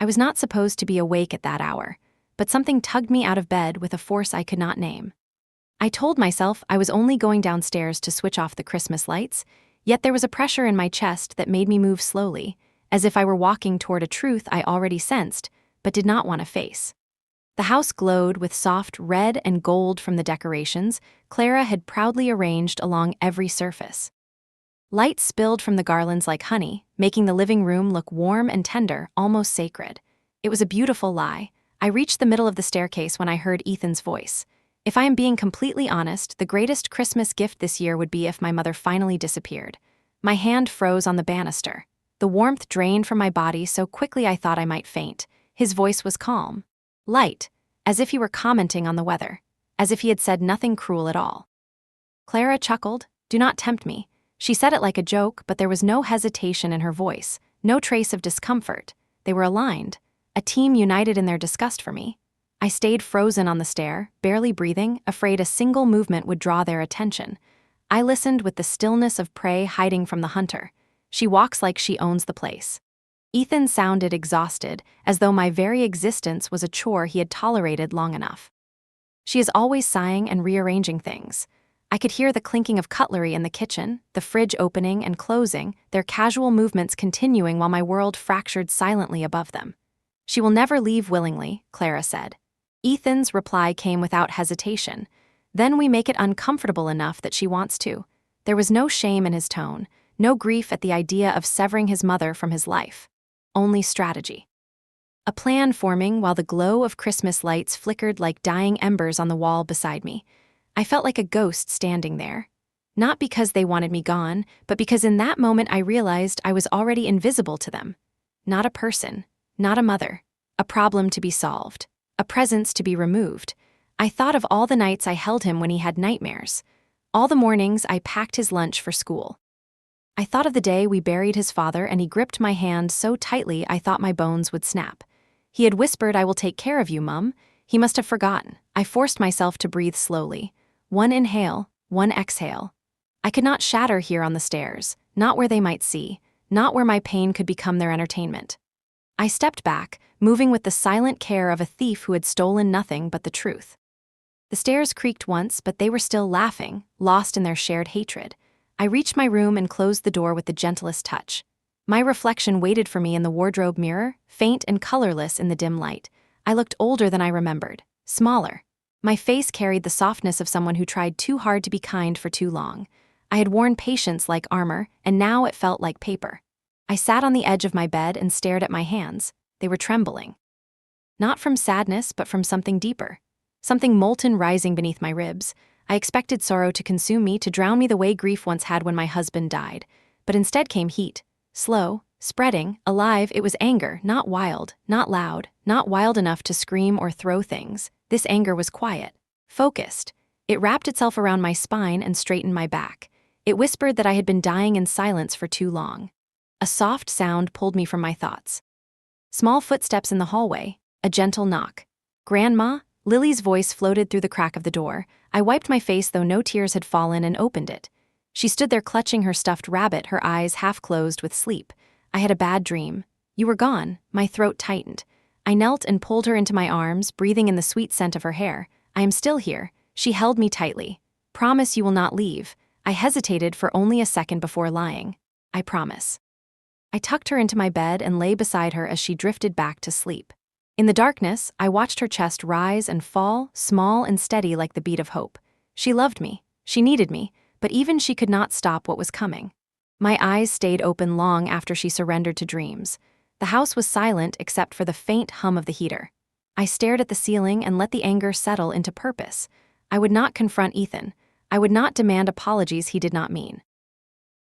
I was not supposed to be awake at that hour, but something tugged me out of bed with a force I could not name. I told myself I was only going downstairs to switch off the Christmas lights, yet there was a pressure in my chest that made me move slowly, as if I were walking toward a truth I already sensed, but did not want to face. The house glowed with soft red and gold from the decorations Clara had proudly arranged along every surface. Light spilled from the garlands like honey, making the living room look warm and tender, almost sacred. It was a beautiful lie. I reached the middle of the staircase when I heard Ethan's voice. If I am being completely honest, the greatest Christmas gift this year would be if my mother finally disappeared. My hand froze on the banister. The warmth drained from my body so quickly I thought I might faint. His voice was calm, light, as if he were commenting on the weather, as if he had said nothing cruel at all. Clara chuckled. "Do not tempt me." She said it like a joke, but there was no hesitation in her voice, no trace of discomfort. They were aligned, a team united in their disgust for me. I stayed frozen on the stair, barely breathing, afraid a single movement would draw their attention. I listened with the stillness of prey hiding from the hunter. She walks like she owns the place. Ethan sounded exhausted, as though my very existence was a chore he had tolerated long enough. She is always sighing and rearranging things. I could hear the clinking of cutlery in the kitchen, the fridge opening and closing, their casual movements continuing while my world fractured silently above them. "She will never leave willingly," Clara said. Ethan's reply came without hesitation. "Then we make it uncomfortable enough that she wants to." There was no shame in his tone, no grief at the idea of severing his mother from his life. Only strategy. A plan forming while the glow of Christmas lights flickered like dying embers on the wall beside me. I felt like a ghost standing there. Not because they wanted me gone, but because in that moment I realized I was already invisible to them. Not a person, not a mother, a problem to be solved, a presence to be removed. I thought of all the nights I held him when he had nightmares, all the mornings I packed his lunch for school. I thought of the day we buried his father and he gripped my hand so tightly I thought my bones would snap. He had whispered, "I will take care of you, Mum." He must have forgotten. I forced myself to breathe slowly. One inhale, one exhale. I could not shatter here on the stairs, not where they might see, not where my pain could become their entertainment. I stepped back, moving with the silent care of a thief who had stolen nothing but the truth. The stairs creaked once, but they were still laughing, lost in their shared hatred. I reached my room and closed the door with the gentlest touch. My reflection waited for me in the wardrobe mirror, faint and colorless in the dim light. I looked older than I remembered, smaller. My face carried the softness of someone who tried too hard to be kind for too long. I had worn patience like armor, and now it felt like paper. I sat on the edge of my bed and stared at my hands. They were trembling. Not from sadness, but from something deeper. Something molten rising beneath my ribs. I expected sorrow to consume me, to drown me the way grief once had when my husband died. But instead came heat. Slow, spreading, alive. It was anger, not wild, not loud, not wild enough to scream or throw things. This anger was quiet, focused. It wrapped itself around my spine and straightened my back. It whispered that I had been dying in silence for too long. A soft sound pulled me from my thoughts. Small footsteps in the hallway, a gentle knock. "Grandma?" Lily's voice floated through the crack of the door. I wiped my face though no tears had fallen and opened it. She stood there clutching her stuffed rabbit, her eyes half closed with sleep. "I had a bad dream. You were gone." My throat tightened. I knelt and pulled her into my arms, breathing in the sweet scent of her hair. "I am still here." She held me tightly. "Promise you will not leave." I hesitated for only a second before lying. "I promise." I tucked her into my bed and lay beside her as she drifted back to sleep. In the darkness, I watched her chest rise and fall, small and steady like the beat of hope. She loved me. She needed me, but even she could not stop what was coming. My eyes stayed open long after she surrendered to dreams. The house was silent except for the faint hum of the heater. I stared at the ceiling and let the anger settle into purpose. I would not confront Ethan. I would not demand apologies he did not mean.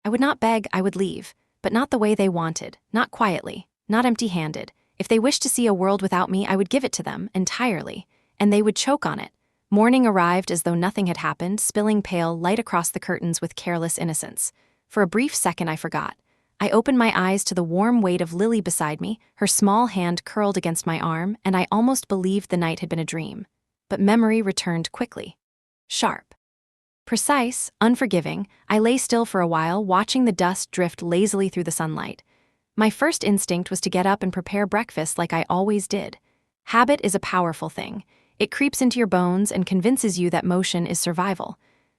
I would not beg. I would leave, but not the way they wanted, not quietly, not empty-handed. If they wished to see a world without me, I would give it to them, entirely, and they would choke on it. Morning arrived as though nothing had happened, spilling pale light across the curtains with careless innocence. For a brief second I forgot. I opened my eyes to the warm weight of Lily beside me, her small hand curled against my arm, and I almost believed the night had been a dream. But memory returned quickly. Sharp. Precise, unforgiving, I lay still for a while, watching the dust drift lazily through the sunlight. My first instinct was to get up and prepare breakfast like I always did. Habit is a powerful thing. It creeps into your bones and convinces you that motion is survival.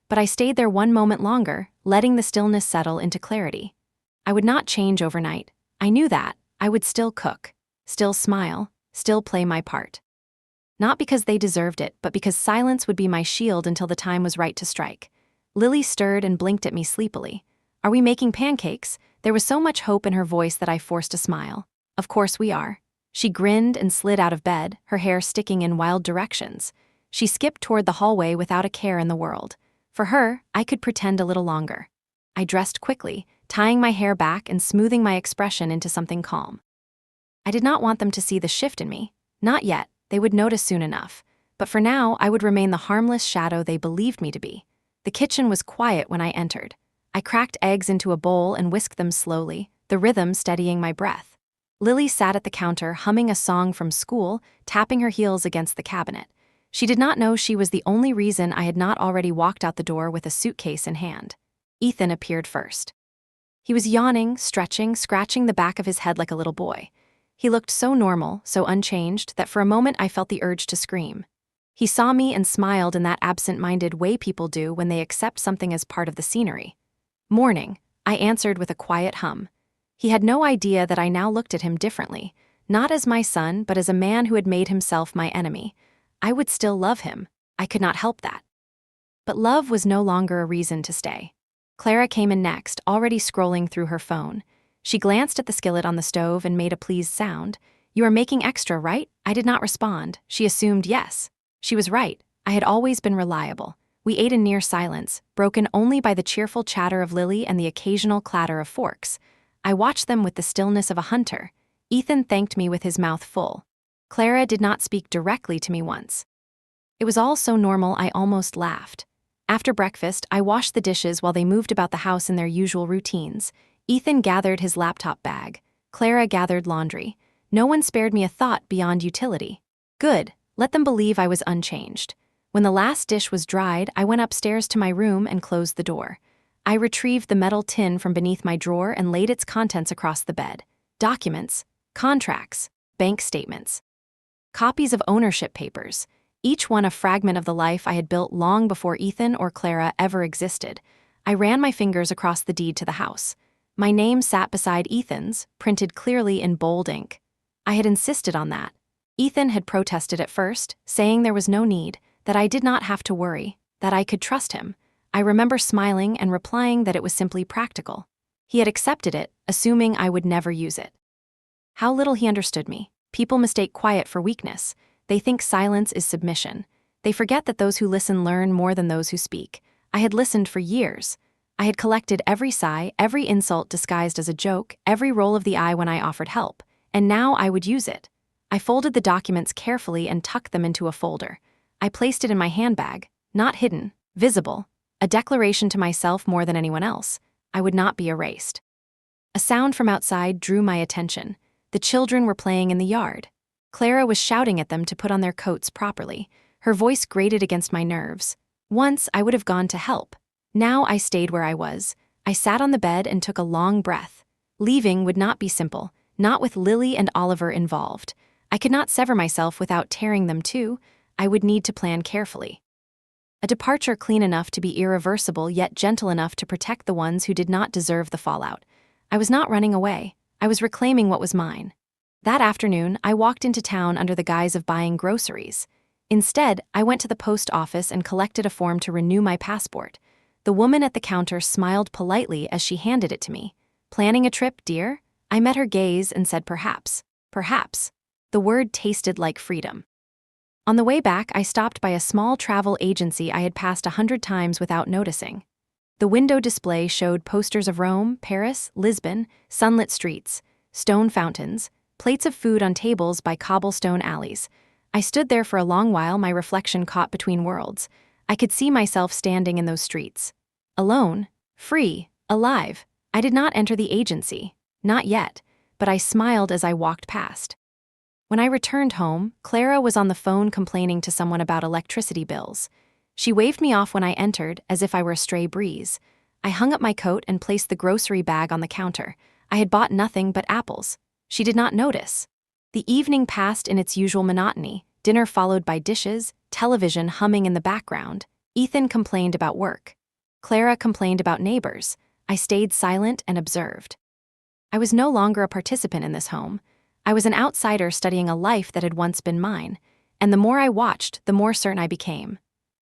But I stayed there one moment longer, letting the stillness settle into clarity. I would not change overnight. I knew that. I would still cook, still smile, still play my part. Not because they deserved it, but because silence would be my shield until the time was right to strike. Lily stirred and blinked at me sleepily. "Are we making pancakes?" There was so much hope in her voice that I forced a smile. "Of course we are." She grinned and slid out of bed, her hair sticking in wild directions. She skipped toward the hallway without a care in the world. For her, I could pretend a little longer. I dressed quickly, tying my hair back and smoothing my expression into something calm. I did not want them to see the shift in me. Not yet, they would notice soon enough. But for now, I would remain the harmless shadow they believed me to be. The kitchen was quiet when I entered. I cracked eggs into a bowl and whisked them slowly, the rhythm steadying my breath. Lily sat at the counter humming a song from school, tapping her heels against the cabinet. She did not know she was the only reason I had not already walked out the door with a suitcase in hand. Ethan appeared first. He was yawning, stretching, scratching the back of his head like a little boy. He looked so normal, so unchanged, that for a moment I felt the urge to scream. He saw me and smiled in that absent-minded way people do when they accept something as part of the scenery. "Morning," I answered with a quiet hum. He had no idea that I now looked at him differently, not as my son, but as a man who had made himself my enemy. I would still love him. I could not help that. But love was no longer a reason to stay. Clara came in next, already scrolling through her phone. She glanced at the skillet on the stove and made a pleased sound. "You are making extra, right?" I did not respond. She assumed yes. She was right. I had always been reliable. We ate in near silence, broken only by the cheerful chatter of Lily and the occasional clatter of forks. I watched them with the stillness of a hunter. Ethan thanked me with his mouth full. Clara did not speak directly to me once. It was all so normal I almost laughed. After breakfast, I washed the dishes while they moved about the house in their usual routines. Ethan gathered his laptop bag. Clara gathered laundry. No one spared me a thought beyond utility. Good, let them believe I was unchanged. When the last dish was dried, I went upstairs to my room and closed the door. I retrieved the metal tin from beneath my drawer and laid its contents across the bed. Documents, contracts, bank statements, copies of ownership papers, each one a fragment of the life I had built long before Ethan or Clara ever existed. I ran my fingers across the deed to the house. My name sat beside Ethan's, printed clearly in bold ink. I had insisted on that. Ethan had protested at first, saying there was no need, that I did not have to worry, that I could trust him. I remember smiling and replying that it was simply practical. He had accepted it, assuming I would never use it. How little he understood me. People mistake quiet for weakness. They think silence is submission. They forget that those who listen learn more than those who speak. I had listened for years. I had collected every sigh, every insult disguised as a joke, every roll of the eye when I offered help. And now I would use it. I folded the documents carefully and tucked them into a folder. I placed it in my handbag, not hidden, visible, a declaration to myself more than anyone else. I would not be erased. A sound from outside drew my attention. The children were playing in the yard. Clara was shouting at them to put on their coats properly. Her voice grated against my nerves. Once I would have gone to help. Now I stayed where I was. I sat on the bed and took a long breath. Leaving would not be simple, not with Lily and Oliver involved. I could not sever myself without tearing them too. I would need to plan carefully. A departure clean enough to be irreversible yet gentle enough to protect the ones who did not deserve the fallout. I was not running away. I was reclaiming what was mine. That afternoon, I walked into town under the guise of buying groceries. Instead, I went to the post office and collected a form to renew my passport. The woman at the counter smiled politely as she handed it to me. "Planning a trip, dear?" I met her gaze and said perhaps. Perhaps. The word tasted like freedom. On the way back, I stopped by a small travel agency I had passed 100 times without noticing. The window display showed posters of Rome, Paris, Lisbon, sunlit streets, stone fountains, plates of food on tables by cobblestone alleys. I stood there for a long while, my reflection caught between worlds. I could see myself standing in those streets. Alone, free, alive. I did not enter the agency. Not yet, but I smiled as I walked past. When I returned home, Clara was on the phone complaining to someone about electricity bills. She waved me off when I entered, as if I were a stray breeze. I hung up my coat and placed the grocery bag on the counter. I had bought nothing but apples. She did not notice. The evening passed in its usual monotony, dinner followed by dishes, television humming in the background. Ethan complained about work. Clara complained about neighbors. I stayed silent and observed. I was no longer a participant in this home. I was an outsider studying a life that had once been mine, and the more I watched, the more certain I became.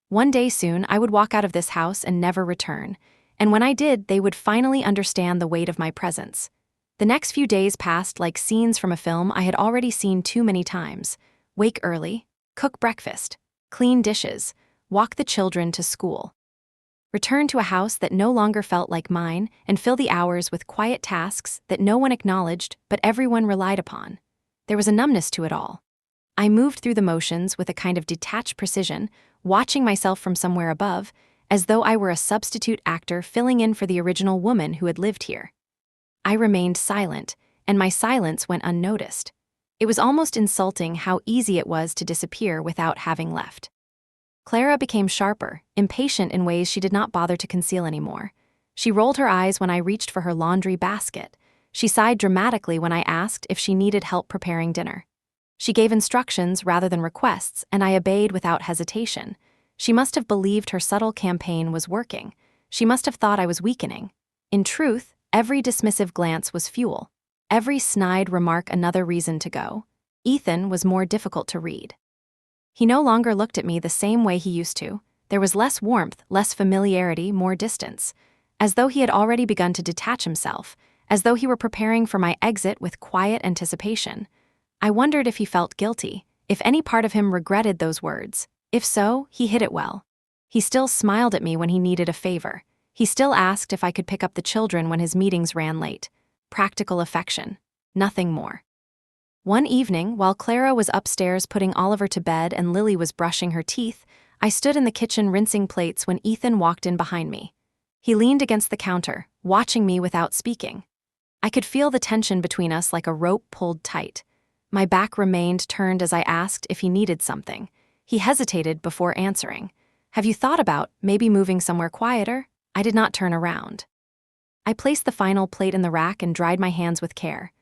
One day soon, I would walk out of this house and never return, and when I did, they would finally understand the weight of my presence. The next few days passed like scenes from a film I had already seen too many times. Wake early, cook breakfast, clean dishes, walk the children to school. Return to a house that no longer felt like mine and fill the hours with quiet tasks that no one acknowledged but everyone relied upon. There was a numbness to it all. I moved through the motions with a kind of detached precision, watching myself from somewhere above, as though I were a substitute actor filling in for the original woman who had lived here. I remained silent, and my silence went unnoticed. It was almost insulting how easy it was to disappear without having left. Clara became sharper, impatient in ways she did not bother to conceal anymore. She rolled her eyes when I reached for her laundry basket. She sighed dramatically when I asked if she needed help preparing dinner. She gave instructions rather than requests, and I obeyed without hesitation. She must have believed her subtle campaign was working. She must have thought I was weakening. In truth, every dismissive glance was fuel. Every snide remark another reason to go. Ethan was more difficult to read. He no longer looked at me the same way he used to. There was less warmth, less familiarity, more distance. As though he had already begun to detach himself, as though he were preparing for my exit with quiet anticipation. I wondered if he felt guilty, if any part of him regretted those words. If so, he hid it well. He still smiled at me when he needed a favor. He still asked if I could pick up the children when his meetings ran late. Practical affection. Nothing more. One evening, while Clara was upstairs putting Oliver to bed and Lily was brushing her teeth, I stood in the kitchen rinsing plates when Ethan walked in behind me. He leaned against the counter, watching me without speaking. I could feel the tension between us like a rope pulled tight. My back remained turned as I asked if he needed something. He hesitated before answering. "Have you thought about maybe moving somewhere quieter?" I did not turn around. I placed the final plate in the rack and dried my hands with care.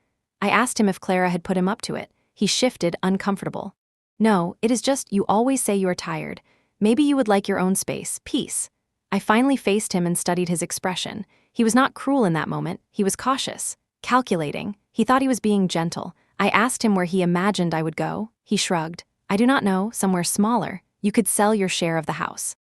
I asked him if Clara had put him up to it. He shifted, uncomfortable. "No, it is just you always say you are tired. Maybe you would like your own space, peace." I finally faced him and studied his expression. He was not cruel in that moment. He was cautious, calculating. He thought he was being gentle. I asked him where he imagined I would go. He shrugged. "I do not know, somewhere smaller. You could sell your share of the house."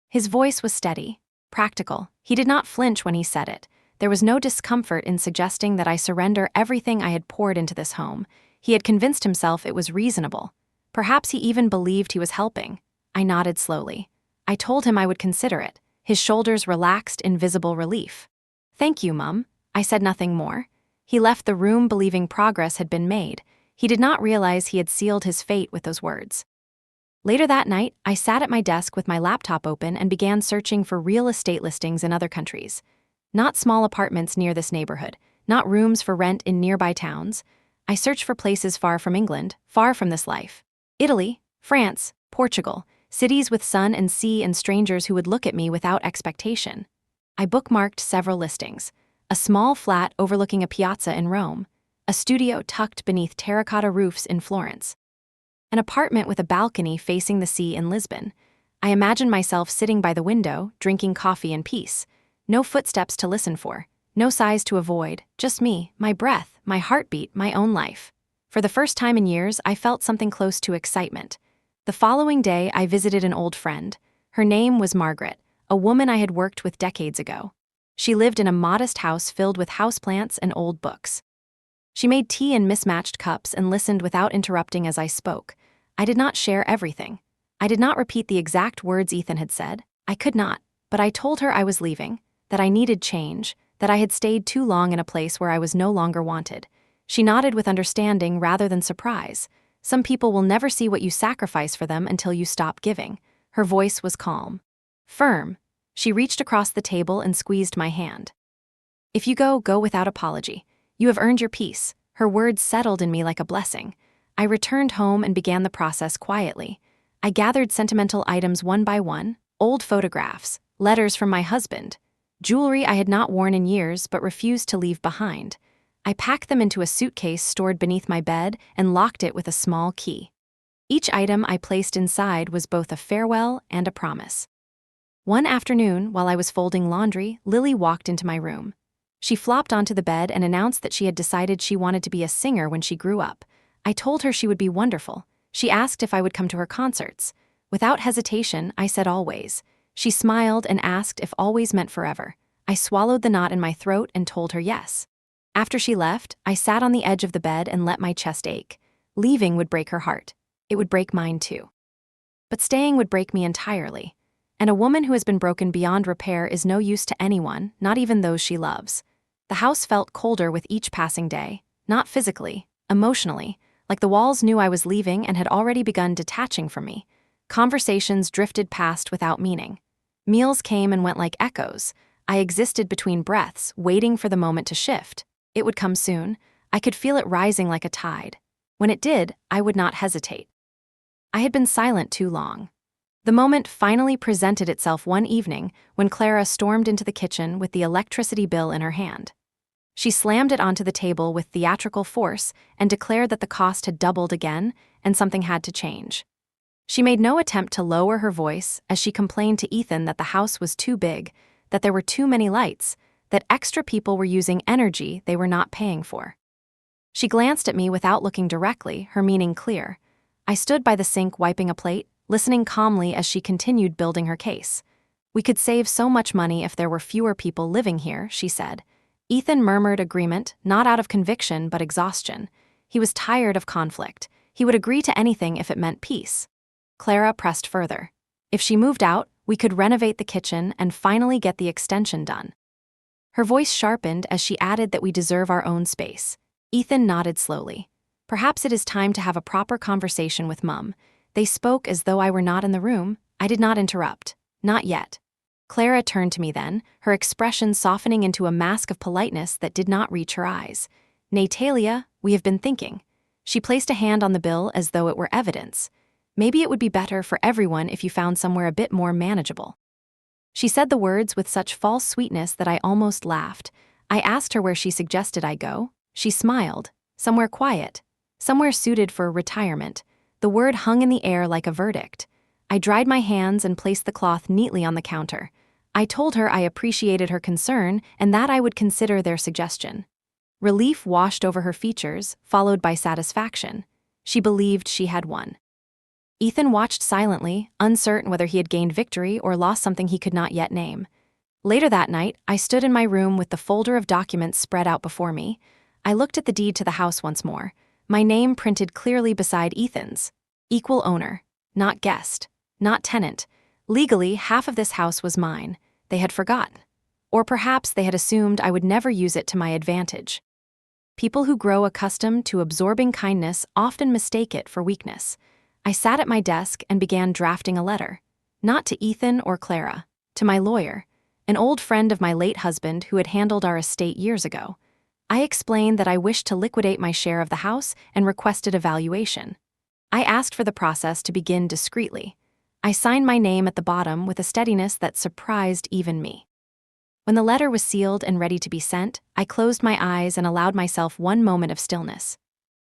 His voice was steady, practical. He did not flinch when he said it. There was no discomfort in suggesting that I surrender everything I had poured into this home. He had convinced himself it was reasonable. Perhaps he even believed he was helping. I nodded slowly. I told him I would consider it. His shoulders relaxed in visible relief. "Thank you, Mum." I said nothing more. He left the room believing progress had been made. He did not realize he had sealed his fate with those words. Later that night, I sat at my desk with my laptop open and began searching for real estate listings in other countries. Not small apartments near this neighborhood, not rooms for rent in nearby towns. I searched for places far from England, far from this life. Italy, France, Portugal, cities with sun and sea and strangers who would look at me without expectation. I bookmarked several listings. A small flat overlooking a piazza in Rome. A studio tucked beneath terracotta roofs in Florence. An apartment with a balcony facing the sea in Lisbon. I imagined myself sitting by the window, drinking coffee in peace. No footsteps to listen for, no sighs to avoid, just me, my breath, my heartbeat, my own life. For the first time in years, I felt something close to excitement. The following day, I visited an old friend. Her name was Margaret, a woman I had worked with decades ago. She lived in a modest house filled with houseplants and old books. She made tea in mismatched cups and listened without interrupting as I spoke. I did not share everything. I did not repeat the exact words Ethan had said. I could not, but I told her I was leaving, that I needed change, that I had stayed too long in a place where I was no longer wanted. She nodded with understanding rather than surprise. Some people will never see what you sacrifice for them until you stop giving. Her voice was calm, firm. She reached across the table and squeezed my hand. "If you go, go without apology. You have earned your peace." Her words settled in me like a blessing. I returned home and began the process quietly. I gathered sentimental items one by one, old photographs, letters from my husband, jewelry I had not worn in years but refused to leave behind. I packed them into a suitcase stored beneath my bed and locked it with a small key. Each item I placed inside was both a farewell and a promise. One afternoon, while I was folding laundry, Lily walked into my room. She flopped onto the bed and announced that she had decided she wanted to be a singer when she grew up. I told her she would be wonderful. She asked if I would come to her concerts. Without hesitation, I said always. She smiled and asked if always meant forever. I swallowed the knot in my throat and told her yes. After she left, I sat on the edge of the bed and let my chest ache. Leaving would break her heart. It would break mine too. But staying would break me entirely. And a woman who has been broken beyond repair is no use to anyone, not even those she loves. The house felt colder with each passing day, not physically, emotionally, like the walls knew I was leaving and had already begun detaching from me. Conversations drifted past without meaning. Meals came and went like echoes. I existed between breaths, waiting for the moment to shift. It would come soon. I could feel it rising like a tide. When it did, I would not hesitate. I had been silent too long. The moment finally presented itself one evening when Clara stormed into the kitchen with the electricity bill in her hand. She slammed it onto the table with theatrical force and declared that the cost had doubled again and something had to change. She made no attempt to lower her voice as she complained to Ethan that the house was too big, that there were too many lights, that extra people were using energy they were not paying for. She glanced at me without looking directly, her meaning clear. I stood by the sink wiping a plate, listening calmly as she continued building her case. We could save so much money if there were fewer people living here, she said. Ethan murmured agreement, not out of conviction but exhaustion. He was tired of conflict. He would agree to anything if it meant peace. Clara pressed further. If she moved out, we could renovate the kitchen and finally get the extension done. Her voice sharpened as she added that we deserve our own space. Ethan nodded slowly. Perhaps it is time to have a proper conversation with Mum. They spoke as though I were not in the room. I did not interrupt. Not yet. Clara turned to me then, her expression softening into a mask of politeness that did not reach her eyes. Natalia, we have been thinking. She placed a hand on the bill as though it were evidence. Maybe it would be better for everyone if you found somewhere a bit more manageable. She said the words with such false sweetness that I almost laughed. I asked her where she suggested I go. She smiled. Somewhere quiet. Somewhere suited for retirement. The word hung in the air like a verdict. I dried my hands and placed the cloth neatly on the counter. I told her I appreciated her concern and that I would consider their suggestion. Relief washed over her features, followed by satisfaction. She believed she had won. Ethan watched silently, uncertain whether he had gained victory or lost something he could not yet name. Later that night, I stood in my room with the folder of documents spread out before me. I looked at the deed to the house once more. My name printed clearly beside Ethan's. Equal owner. Not guest. Not tenant. Legally, half of this house was mine. They had forgotten. Or perhaps they had assumed I would never use it to my advantage. People who grow accustomed to absorbing kindness often mistake it for weakness. I sat at my desk and began drafting a letter. Not to Ethan or Clara. To my lawyer. An old friend of my late husband who had handled our estate years ago. I explained that I wished to liquidate my share of the house and requested a valuation. I asked for the process to begin discreetly. I signed my name at the bottom with a steadiness that surprised even me. When the letter was sealed and ready to be sent, I closed my eyes and allowed myself one moment of stillness.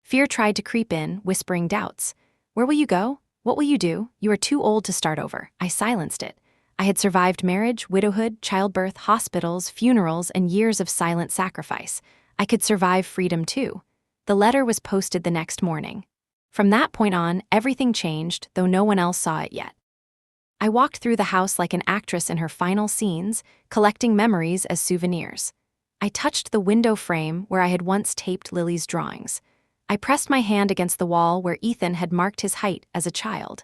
Fear tried to creep in, whispering doubts. Where will you go? What will you do? You are too old to start over. I silenced it. I had survived marriage, widowhood, childbirth, hospitals, funerals, and years of silent sacrifice. I could survive freedom too. The letter was posted the next morning. From that point on, everything changed, though no one else saw it yet. I walked through the house like an actress in her final scenes, collecting memories as souvenirs. I touched the window frame where I had once taped Lily's drawings. I pressed my hand against the wall where Ethan had marked his height as a child.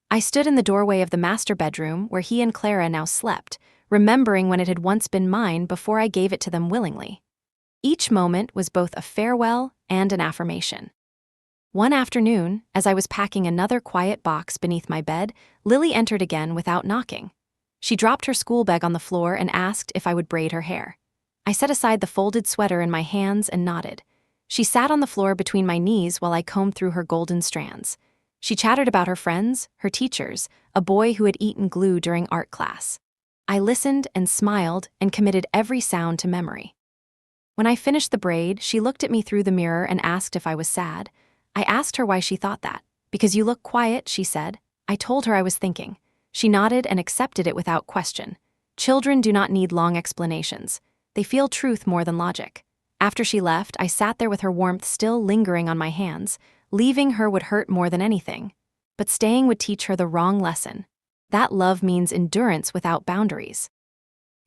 I stood in the doorway of the master bedroom where he and Clara now slept, remembering when it had once been mine before I gave it to them willingly. Each moment was both a farewell and an affirmation. One afternoon, as I was packing another quiet box beneath my bed, Lily entered again without knocking. She dropped her school bag on the floor and asked if I would braid her hair. I set aside the folded sweater in my hands and nodded. She sat on the floor between my knees while I combed through her golden strands. She chattered about her friends, her teachers, a boy who had eaten glue during art class. I listened and smiled and committed every sound to memory. When I finished the braid, she looked at me through the mirror and asked if I was sad. I asked her why she thought that. "Because you look quiet," she said. I told her I was thinking. She nodded and accepted it without question. Children do not need long explanations. They feel truth more than logic. After she left, I sat there with her warmth still lingering on my hands. Leaving her would hurt more than anything. But staying would teach her the wrong lesson. That love means endurance without boundaries.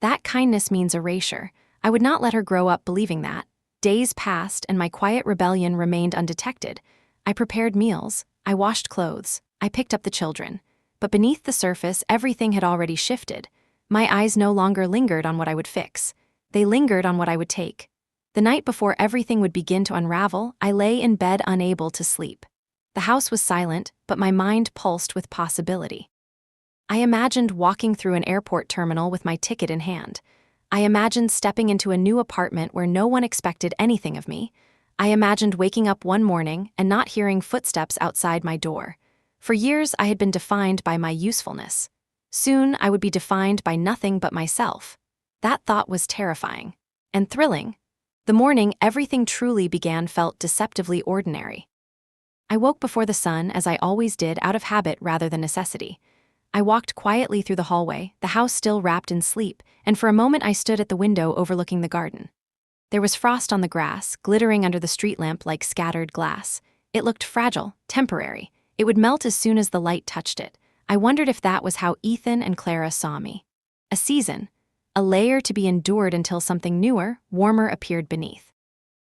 That kindness means erasure. I would not let her grow up believing that. Days passed and my quiet rebellion remained undetected. I prepared meals, I washed clothes, I picked up the children. But beneath the surface, everything had already shifted. My eyes no longer lingered on what I would fix. They lingered on what I would take. The night before everything would begin to unravel, I lay in bed unable to sleep. The house was silent, but my mind pulsed with possibility. I imagined walking through an airport terminal with my ticket in hand. I imagined stepping into a new apartment where no one expected anything of me. I imagined waking up one morning and not hearing footsteps outside my door. For years, I had been defined by my usefulness. Soon, I would be defined by nothing but myself. That thought was terrifying. And thrilling. The morning everything truly began felt deceptively ordinary. I woke before the sun, as I always did, out of habit rather than necessity. I walked quietly through the hallway, the house still wrapped in sleep, and for a moment I stood at the window overlooking the garden. There was frost on the grass, glittering under the street lamp like scattered glass. It looked fragile, temporary. It would melt as soon as the light touched it. I wondered if that was how Ethan and Clara saw me. A season. A layer to be endured until something newer, warmer appeared beneath.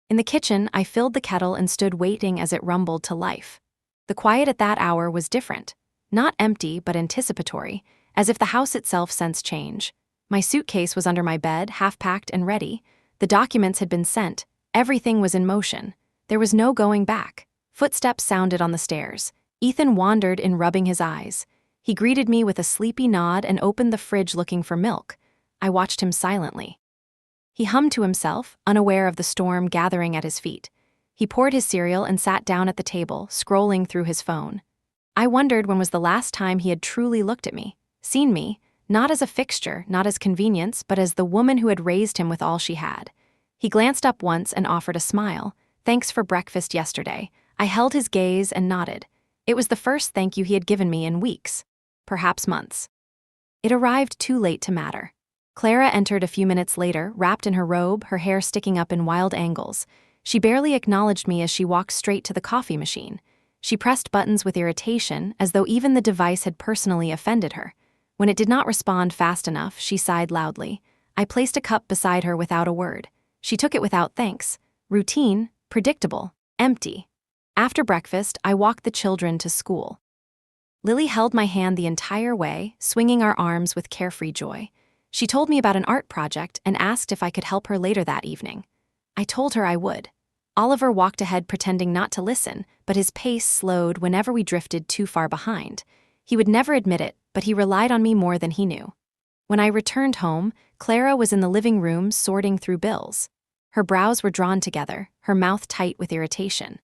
In the kitchen, I filled the kettle and stood waiting as it rumbled to life. The quiet at that hour was different. Not empty, but anticipatory, as if the house itself sensed change. My suitcase was under my bed, half-packed and ready. The documents had been sent. Everything was in motion. There was no going back. Footsteps sounded on the stairs. Ethan wandered in, rubbing his eyes. He greeted me with a sleepy nod and opened the fridge looking for milk. I watched him silently. He hummed to himself, unaware of the storm gathering at his feet. He poured his cereal and sat down at the table, scrolling through his phone. I wondered when was the last time he had truly looked at me, seen me, not as a fixture, not as convenience, but as the woman who had raised him with all she had. He glanced up once and offered a smile. "Thanks for breakfast yesterday." I held his gaze and nodded. It was the first thank you he had given me in weeks, perhaps months. It arrived too late to matter. Clara entered a few minutes later, wrapped in her robe, her hair sticking up in wild angles. She barely acknowledged me as she walked straight to the coffee machine. She pressed buttons with irritation, as though even the device had personally offended her. When it did not respond fast enough, she sighed loudly. I placed a cup beside her without a word. She took it without thanks. Routine, predictable, empty. After breakfast, I walked the children to school. Lily held my hand the entire way, swinging our arms with carefree joy. She told me about an art project and asked if I could help her later that evening. I told her I would. Oliver walked ahead pretending not to listen, but his pace slowed whenever we drifted too far behind. He would never admit it, but he relied on me more than he knew. When I returned home, Clara was in the living room sorting through bills. Her brows were drawn together, her mouth tight with irritation.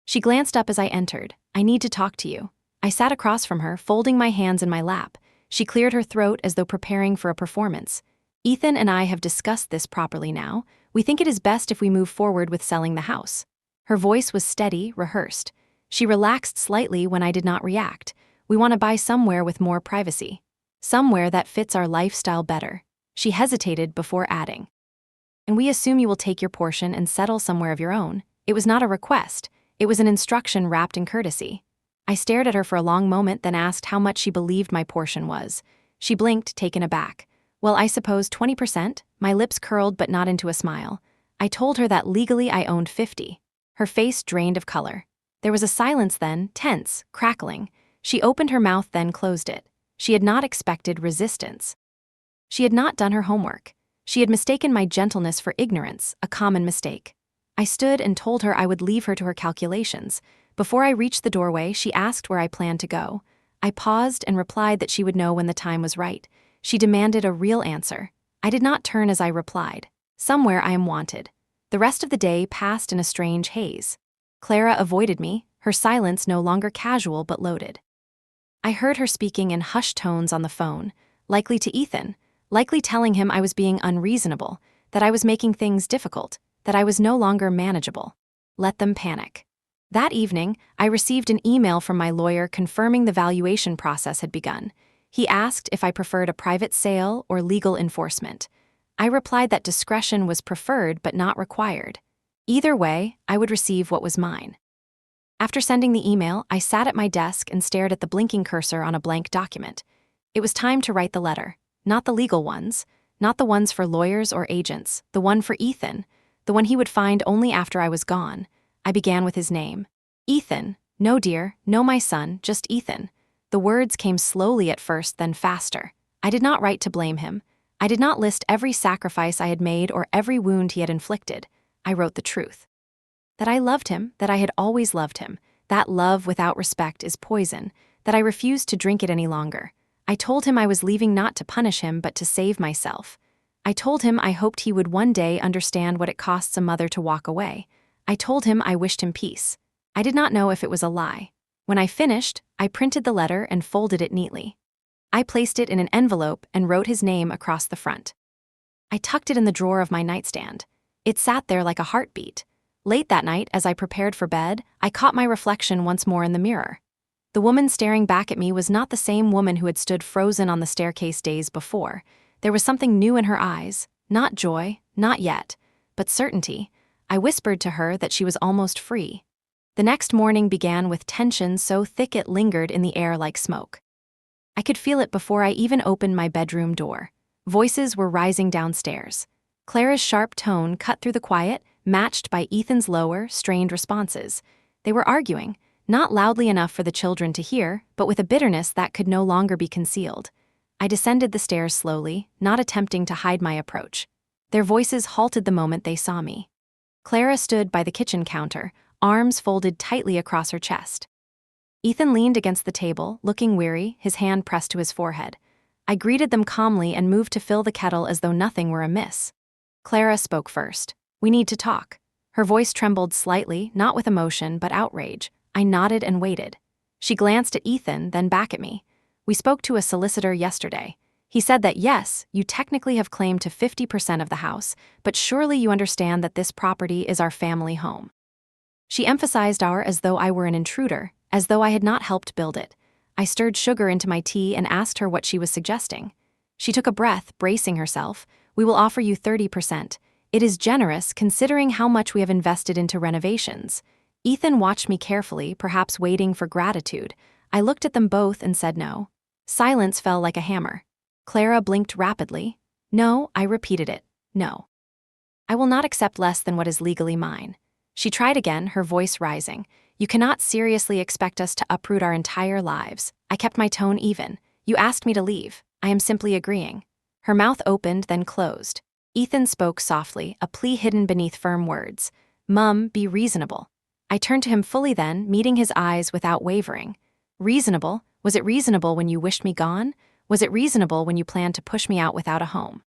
She glanced up as I entered. "I need to talk to you." I sat across from her, folding my hands in my lap. She cleared her throat as though preparing for a performance. "Ethan and I have discussed this properly now. We think it is best if we move forward with selling the house." Her voice was steady, rehearsed. She relaxed slightly when I did not react. "We want to buy somewhere with more privacy. Somewhere that fits our lifestyle better." She hesitated before adding, "And we assume you will take your portion and settle somewhere of your own." It was not a request. It was an instruction wrapped in courtesy. I stared at her for a long moment, then asked how much she believed my portion was. She blinked, taken aback. "Well, I suppose 20%? My lips curled, but not into a smile. I told her that legally I owned 50. Her face drained of color. There was a silence then, tense, crackling. She opened her mouth, then closed it. She had not expected resistance. She had not done her homework. She had mistaken my gentleness for ignorance, a common mistake. I stood and told her I would leave her to her calculations. Before I reached the doorway, she asked where I planned to go. I paused and replied that she would know when the time was right. She demanded a real answer. I did not turn as I replied. "Somewhere I am wanted." The rest of the day passed in a strange haze. Clara avoided me, her silence no longer casual but loaded. I heard her speaking in hushed tones on the phone, likely to Ethan, likely telling him I was being unreasonable. that I was making things difficult, that I was no longer manageable. Let them panic. That evening, I received an email from my lawyer confirming the valuation process had begun. He asked if I preferred a private sale or legal enforcement. I replied that discretion was preferred but not required. Either way, I would receive what was mine. After sending the email, I sat at my desk and stared at the blinking cursor on a blank document. It was time to write the letter. Not the legal ones, not the ones for lawyers or agents, the one for Ethan, the one he would find only after I was gone. I began with his name. Ethan. No, dear, no, my son, just Ethan. The words came slowly at first, then faster. I did not write to blame him. I did not list every sacrifice I had made or every wound he had inflicted. I wrote the truth. That I loved him, that I had always loved him. That love without respect is poison, that I refused to drink it any longer. I told him I was leaving not to punish him but to save myself. I told him I hoped he would one day understand what it costs a mother to walk away. I told him I wished him peace. I did not know if it was a lie. When I finished, I printed the letter and folded it neatly. I placed it in an envelope and wrote his name across the front. I tucked it in the drawer of my nightstand. It sat there like a heartbeat. Late that night, as I prepared for bed, I caught my reflection once more in the mirror. The woman staring back at me was not the same woman who had stood frozen on the staircase days before. There was something new in her eyes, not joy, not yet, but certainty. I whispered to her that she was almost free. The next morning began with tension so thick it lingered in the air like smoke. I could feel it before I even opened my bedroom door. Voices were rising downstairs. Clara's sharp tone cut through the quiet, matched by Ethan's lower, strained responses. They were arguing, not loudly enough for the children to hear, but with a bitterness that could no longer be concealed. I descended the stairs slowly, not attempting to hide my approach. Their voices halted the moment they saw me. Clara stood by the kitchen counter, arms folded tightly across her chest. Ethan leaned against the table, looking weary, his hand pressed to his forehead. I greeted them calmly and moved to fill the kettle as though nothing were amiss. Clara spoke first. "We need to talk." Her voice trembled slightly, not with emotion, but outrage. I nodded and waited. She glanced at Ethan, then back at me. "We spoke to a solicitor yesterday. He said that yes, you technically have claim to 50% of the house, but surely you understand that this property is our family home." She emphasized our as though I were an intruder, as though I had not helped build it. I stirred sugar into my tea and asked her what she was suggesting. She took a breath, bracing herself. "We will offer you 30%. It is generous considering how much we have invested into renovations." Ethan watched me carefully, perhaps waiting for gratitude. I looked at them both and said no. Silence fell like a hammer. Clara blinked rapidly. "No," I repeated it. "No. I will not accept less than what is legally mine." She tried again, her voice rising. "You cannot seriously expect us to uproot our entire lives." I kept my tone even. "You asked me to leave. I am simply agreeing." Her mouth opened, then closed. Ethan spoke softly, a plea hidden beneath firm words. "Mum, be reasonable." I turned to him fully then, meeting his eyes without wavering. "Reasonable? Was it reasonable when you wished me gone? Was it reasonable when you planned to push me out without a home?"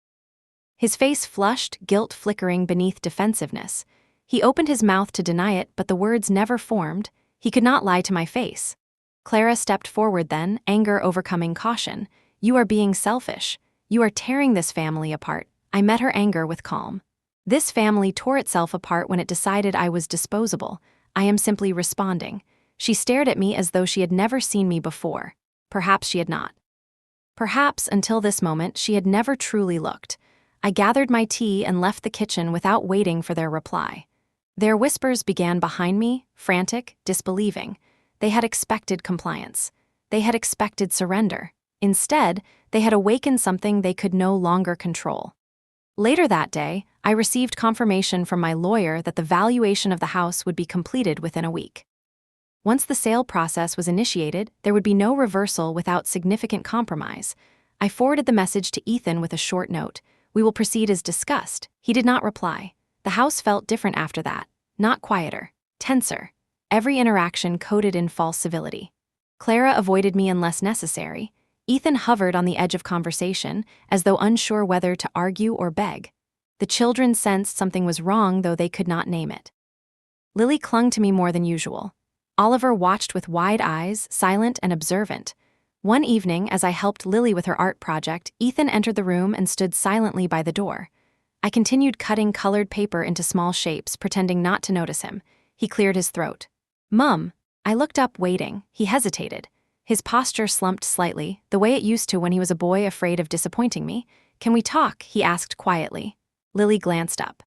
His face flushed, guilt flickering beneath defensiveness. He opened his mouth to deny it, but the words never formed. He could not lie to my face. Clara stepped forward then, anger overcoming caution. "You are being selfish. You are tearing this family apart." I met her anger with calm. "This family tore itself apart when it decided I was disposable. I am simply responding." She stared at me as though she had never seen me before. Perhaps she had not. Perhaps, until this moment, she had never truly looked. I gathered my tea and left the kitchen without waiting for their reply. Their whispers began behind me, frantic, disbelieving. They had expected compliance. They had expected surrender. Instead, they had awakened something they could no longer control. Later that day, I received confirmation from my lawyer that the valuation of the house would be completed within a week. Once the sale process was initiated, there would be no reversal without significant compromise. I forwarded the message to Ethan with a short note. "We will proceed as discussed." He did not reply. The house felt different after that, not quieter, tenser. Every interaction coded in false civility. Clara avoided me unless necessary. Ethan hovered on the edge of conversation, as though unsure whether to argue or beg. The children sensed something was wrong, though they could not name it. Lily clung to me more than usual. Oliver watched with wide eyes, silent and observant. One evening, as I helped Lily with her art project, Ethan entered the room and stood silently by the door. I continued cutting colored paper into small shapes, pretending not to notice him. He cleared his throat. "Mum." I looked up, waiting. He hesitated. His posture slumped slightly, the way it used to when he was a boy afraid of disappointing me. "Can we talk?" he asked quietly. Lily glanced up.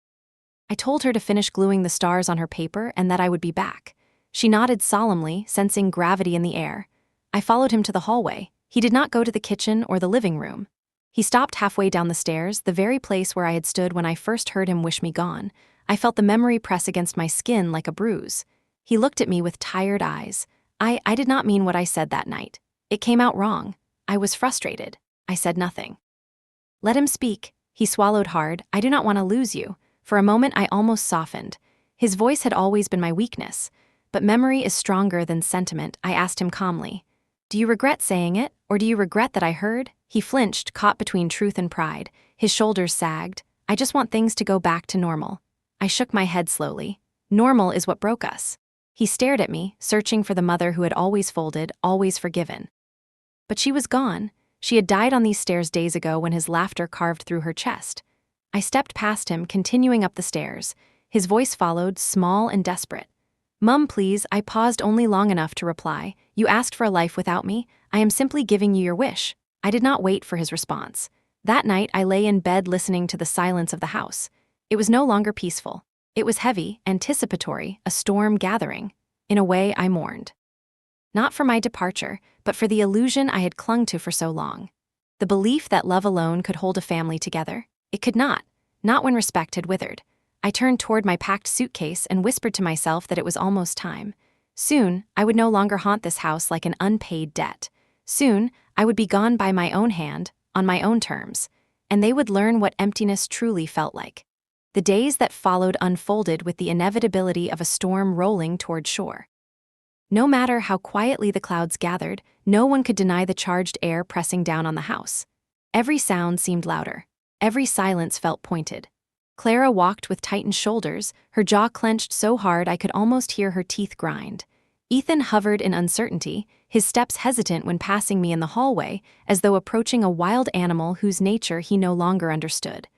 I told her to finish gluing the stars on her paper and that I would be back. She nodded solemnly, sensing gravity in the air. I followed him to the hallway. He did not go to the kitchen or the living room. He stopped halfway down the stairs, the very place where I had stood when I first heard him wish me gone. I felt the memory press against my skin like a bruise. He looked at me with tired eyes. I did not mean what I said that night. It came out wrong. I was frustrated. I said nothing. "Let him speak." He swallowed hard. "I do not want to lose you." For a moment I almost softened. His voice had always been my weakness. But memory is stronger than sentiment. I asked him calmly. "Do you regret saying it, or do you regret that I heard?" He flinched, caught between truth and pride. His shoulders sagged. "I just want things to go back to normal." I shook my head slowly. "Normal is what broke us." He stared at me, searching for the mother who had always folded, always forgiven. But she was gone. She had died on these stairs days ago when his laughter carved through her chest. I stepped past him, continuing up the stairs. His voice followed, small and desperate. "Mum, please." I paused only long enough to reply. "You asked for a life without me. I am simply giving you your wish." I did not wait for his response. That night, I lay in bed listening to the silence of the house. It was no longer peaceful. It was heavy, anticipatory, a storm gathering. In a way, I mourned. Not for my departure, but for the illusion I had clung to for so long. The belief that love alone could hold a family together. It could not when respect had withered. I turned toward my packed suitcase and whispered to myself that it was almost time. Soon, I would no longer haunt this house like an unpaid debt. Soon, I would be gone by my own hand, on my own terms, and they would learn what emptiness truly felt like. The days that followed unfolded with the inevitability of a storm rolling toward shore. No matter how quietly the clouds gathered, no one could deny the charged air pressing down on the house. Every sound seemed louder. Every silence felt pointed. Clara walked with tightened shoulders, her jaw clenched so hard I could almost hear her teeth grind. Ethan hovered in uncertainty, his steps hesitant when passing me in the hallway, as though approaching a wild animal whose nature he no longer understood.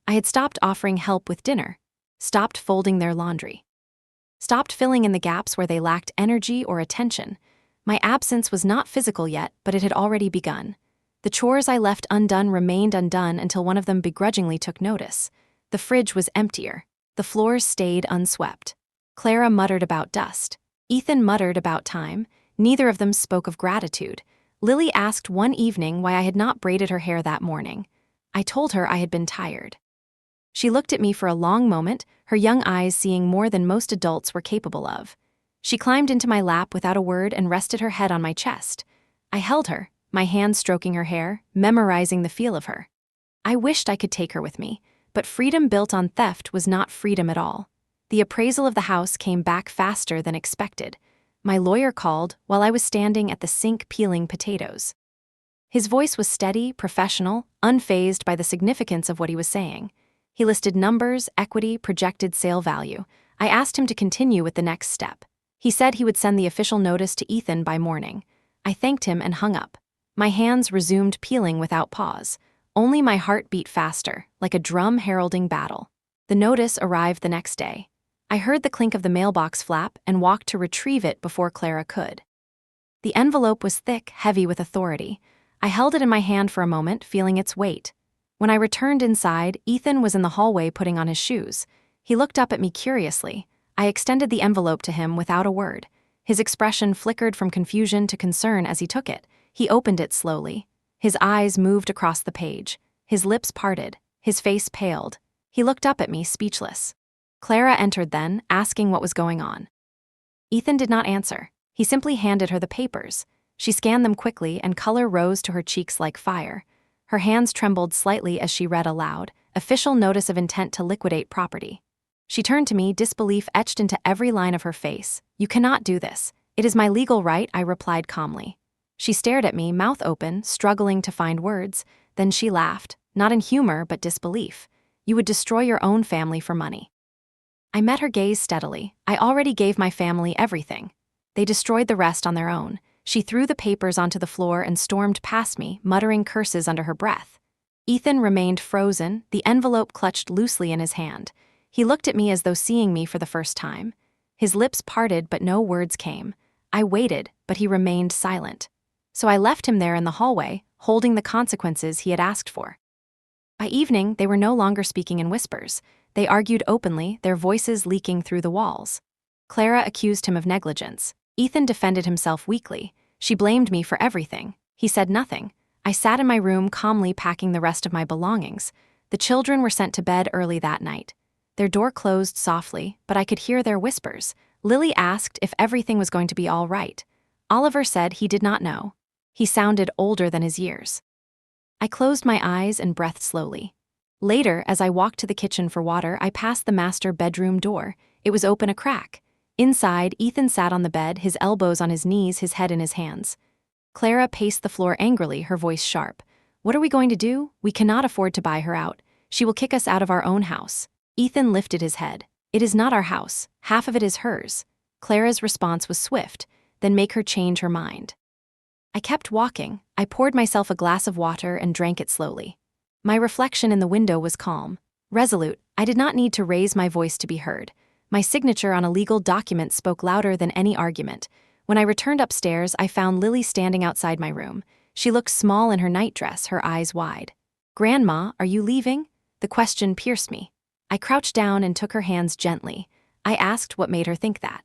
I had stopped offering help with dinner, stopped folding their laundry, stopped filling in the gaps where they lacked energy or attention. My absence was not physical yet, but it had already begun. The chores I left undone remained undone until one of them begrudgingly took notice. The fridge was emptier. The floors stayed unswept. Clara muttered about dust. Ethan muttered about time. Neither of them spoke of gratitude. Lily asked one evening why I had not braided her hair that morning. I told her I had been tired. She looked at me for a long moment, her young eyes seeing more than most adults were capable of. She climbed into my lap without a word and rested her head on my chest. I held her, my hands stroking her hair, memorizing the feel of her. I wished I could take her with me, but freedom built on theft was not freedom at all. The appraisal of the house came back faster than expected. My lawyer called while I was standing at the sink peeling potatoes. His voice was steady, professional, unfazed by the significance of what he was saying. He listed numbers, equity, projected sale value. I asked him to continue with the next step. He said he would send the official notice to Ethan by morning. I thanked him and hung up. My hands resumed peeling without pause. Only my heart beat faster, like a drum heralding battle. The notice arrived the next day. I heard the clink of the mailbox flap and walked to retrieve it before Clara could. The envelope was thick, heavy with authority. I held it in my hand for a moment, feeling its weight. When I returned inside, Ethan was in the hallway putting on his shoes. He looked up at me curiously. I extended the envelope to him without a word. His expression flickered from confusion to concern as he took it. He opened it slowly. His eyes moved across the page. His lips parted. His face paled. He looked up at me, speechless. Clara entered then, asking what was going on. Ethan did not answer. He simply handed her the papers. She scanned them quickly, and color rose to her cheeks like fire. Her hands trembled slightly as she read aloud, "Official notice of intent to liquidate property." She turned to me, disbelief etched into every line of her face. "You cannot do this." "It is my legal right," I replied calmly. She stared at me, mouth open, struggling to find words. Then she laughed, not in humor but disbelief. "You would destroy your own family for money." I met her gaze steadily. "I already gave my family everything. They destroyed the rest on their own." She threw the papers onto the floor and stormed past me, muttering curses under her breath. Ethan remained frozen, the envelope clutched loosely in his hand. He looked at me as though seeing me for the first time. His lips parted, but no words came. I waited, but he remained silent. So I left him there in the hallway, holding the consequences he had asked for. By evening, they were no longer speaking in whispers. They argued openly, their voices leaking through the walls. Clara accused him of negligence. Ethan defended himself weakly. She blamed me for everything. He said nothing. I sat in my room calmly packing the rest of my belongings. The children were sent to bed early that night. Their door closed softly, but I could hear their whispers. Lily asked if everything was going to be all right. Oliver said he did not know. He sounded older than his years. I closed my eyes and breathed slowly. Later, as I walked to the kitchen for water, I passed the master bedroom door. It was open a crack. Inside, Ethan sat on the bed, his elbows on his knees, his head in his hands. Clara paced the floor angrily, her voice sharp. "What are we going to do? We cannot afford to buy her out. She will kick us out of our own house." Ethan lifted his head. "It is not our house. Half of it is hers." Clara's response was swift. "Then make her change her mind." I kept walking. I poured myself a glass of water and drank it slowly. My reflection in the window was calm. Resolute, I did not need to raise my voice to be heard. My signature on a legal document spoke louder than any argument. When I returned upstairs, I found Lily standing outside my room. She looked small in her nightdress, her eyes wide. "Grandma, are you leaving?" The question pierced me. I crouched down and took her hands gently. I asked what made her think that.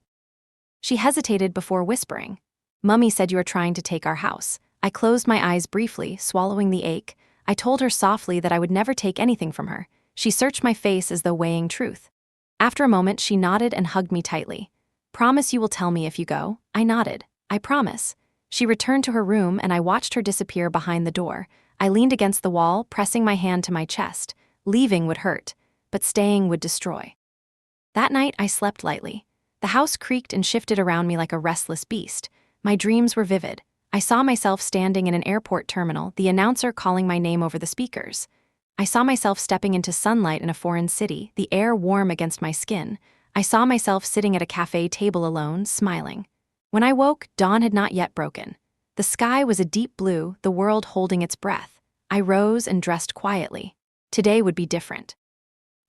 She hesitated before whispering. "Mummy said you are trying to take our house." I closed my eyes briefly, swallowing the ache. I told her softly that I would never take anything from her. She searched my face as though weighing truth. After a moment, she nodded and hugged me tightly. "Promise you will tell me if you go?" I nodded. "I promise." She returned to her room and I watched her disappear behind the door. I leaned against the wall, pressing my hand to my chest. Leaving would hurt, but staying would destroy. That night, I slept lightly. The house creaked and shifted around me like a restless beast. My dreams were vivid. I saw myself standing in an airport terminal, the announcer calling my name over the speakers. I saw myself stepping into sunlight in a foreign city, the air warm against my skin. I saw myself sitting at a cafe table alone, smiling. When I woke, dawn had not yet broken. The sky was a deep blue, the world holding its breath. I rose and dressed quietly. Today would be different.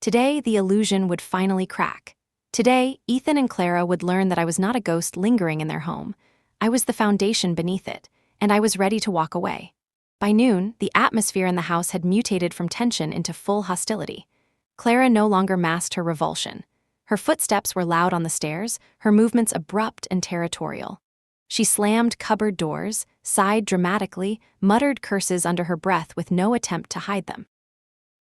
Today, the illusion would finally crack. Today, Ethan and Clara would learn that I was not a ghost lingering in their home. I was the foundation beneath it, and I was ready to walk away. By noon, the atmosphere in the house had mutated from tension into full hostility. Clara no longer masked her revulsion. Her footsteps were loud on the stairs, her movements abrupt and territorial. She slammed cupboard doors, sighed dramatically, muttered curses under her breath with no attempt to hide them.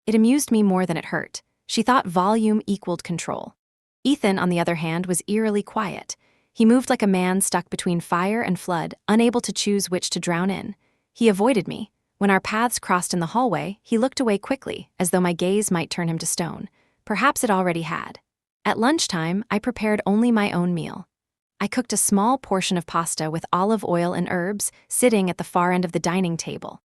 It amused me more than it hurt. She thought volume equaled control. Ethan, on the other hand, was eerily quiet. He moved like a man stuck between fire and flood, unable to choose which to drown in. He avoided me. When our paths crossed in the hallway, he looked away quickly, as though my gaze might turn him to stone. Perhaps it already had. At lunchtime, I prepared only my own meal. I cooked a small portion of pasta with olive oil and herbs, sitting at the far end of the dining table.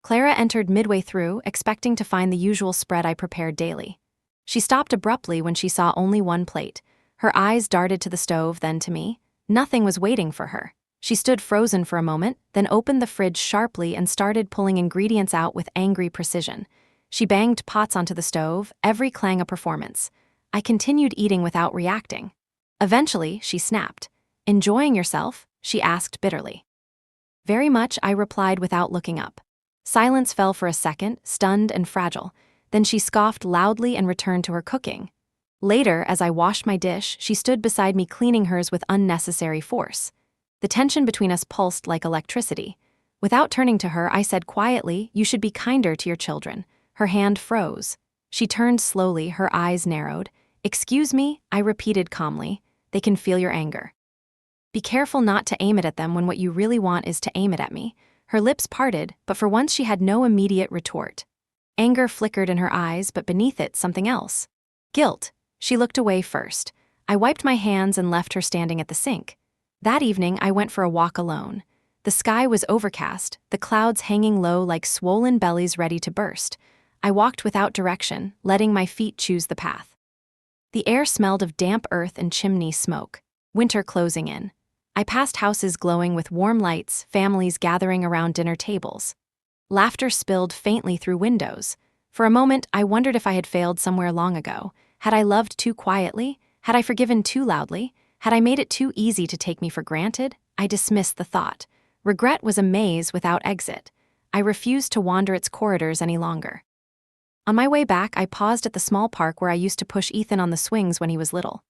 Clara entered midway through, expecting to find the usual spread I prepared daily. She stopped abruptly when she saw only one plate. Her eyes darted to the stove, then to me. Nothing was waiting for her. She stood frozen for a moment, then opened the fridge sharply and started pulling ingredients out with angry precision. She banged pots onto the stove, every clang a performance. I continued eating without reacting. Eventually, she snapped. "Enjoying yourself?" she asked bitterly. "Very much," I replied without looking up. Silence fell for a second, stunned and fragile. Then she scoffed loudly and returned to her cooking. Later, as I washed my dish, she stood beside me cleaning hers with unnecessary force. The tension between us pulsed like electricity. Without turning to her, I said quietly, "You should be kinder to your children." Her hand froze. She turned slowly, her eyes narrowed. "Excuse me," I repeated calmly. "They can feel your anger. Be careful not to aim it at them when what you really want is to aim it at me." Her lips parted, but for once she had no immediate retort. Anger flickered in her eyes, but beneath it, something else. Guilt. She looked away first. I wiped my hands and left her standing at the sink. That evening, I went for a walk alone. The sky was overcast, the clouds hanging low like swollen bellies ready to burst. I walked without direction, letting my feet choose the path. The air smelled of damp earth and chimney smoke. Winter closing in. I passed houses glowing with warm lights, families gathering around dinner tables. Laughter spilled faintly through windows. For a moment, I wondered if I had failed somewhere long ago. Had I loved too quietly? Had I forgiven too loudly? Had I made it too easy to take me for granted? I dismissed the thought. Regret was a maze without exit. I refused to wander its corridors any longer. On my way back, I paused at the small park where I used to push Ethan on the swings when he was little.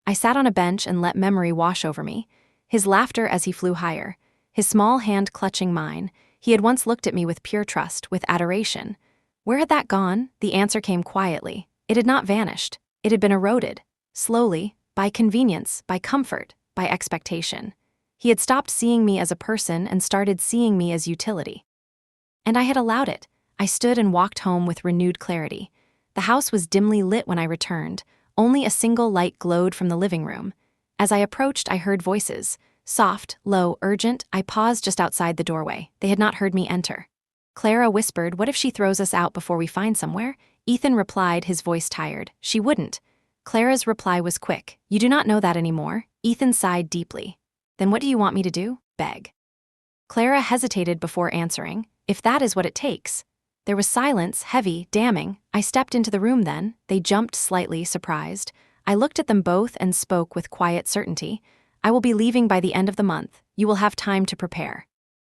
I sat on a bench and let memory wash over me, his laughter as he flew higher, his small hand clutching mine. He had once looked at me with pure trust, with adoration. Where had that gone? The answer came quietly. It had not vanished. It had been eroded. Slowly, by convenience, by comfort, by expectation. He had stopped seeing me as a person and started seeing me as utility. And I had allowed it. I stood and walked home with renewed clarity. The house was dimly lit when I returned. Only a single light glowed from the living room. As I approached, I heard voices. Soft, low, urgent. I paused just outside the doorway. They had not heard me enter. Clara whispered, "What if she throws us out before we find somewhere?" Ethan replied, his voice tired. "She wouldn't." Clara's reply was quick. "You do not know that anymore." Ethan sighed deeply. "Then what do you want me to do?" "Beg." Clara hesitated before answering. "If that is what it takes." There was silence, heavy, damning. I stepped into the room then. They jumped slightly, surprised. I looked at them both and spoke with quiet certainty. "I will be leaving by the end of the month. You will have time to prepare."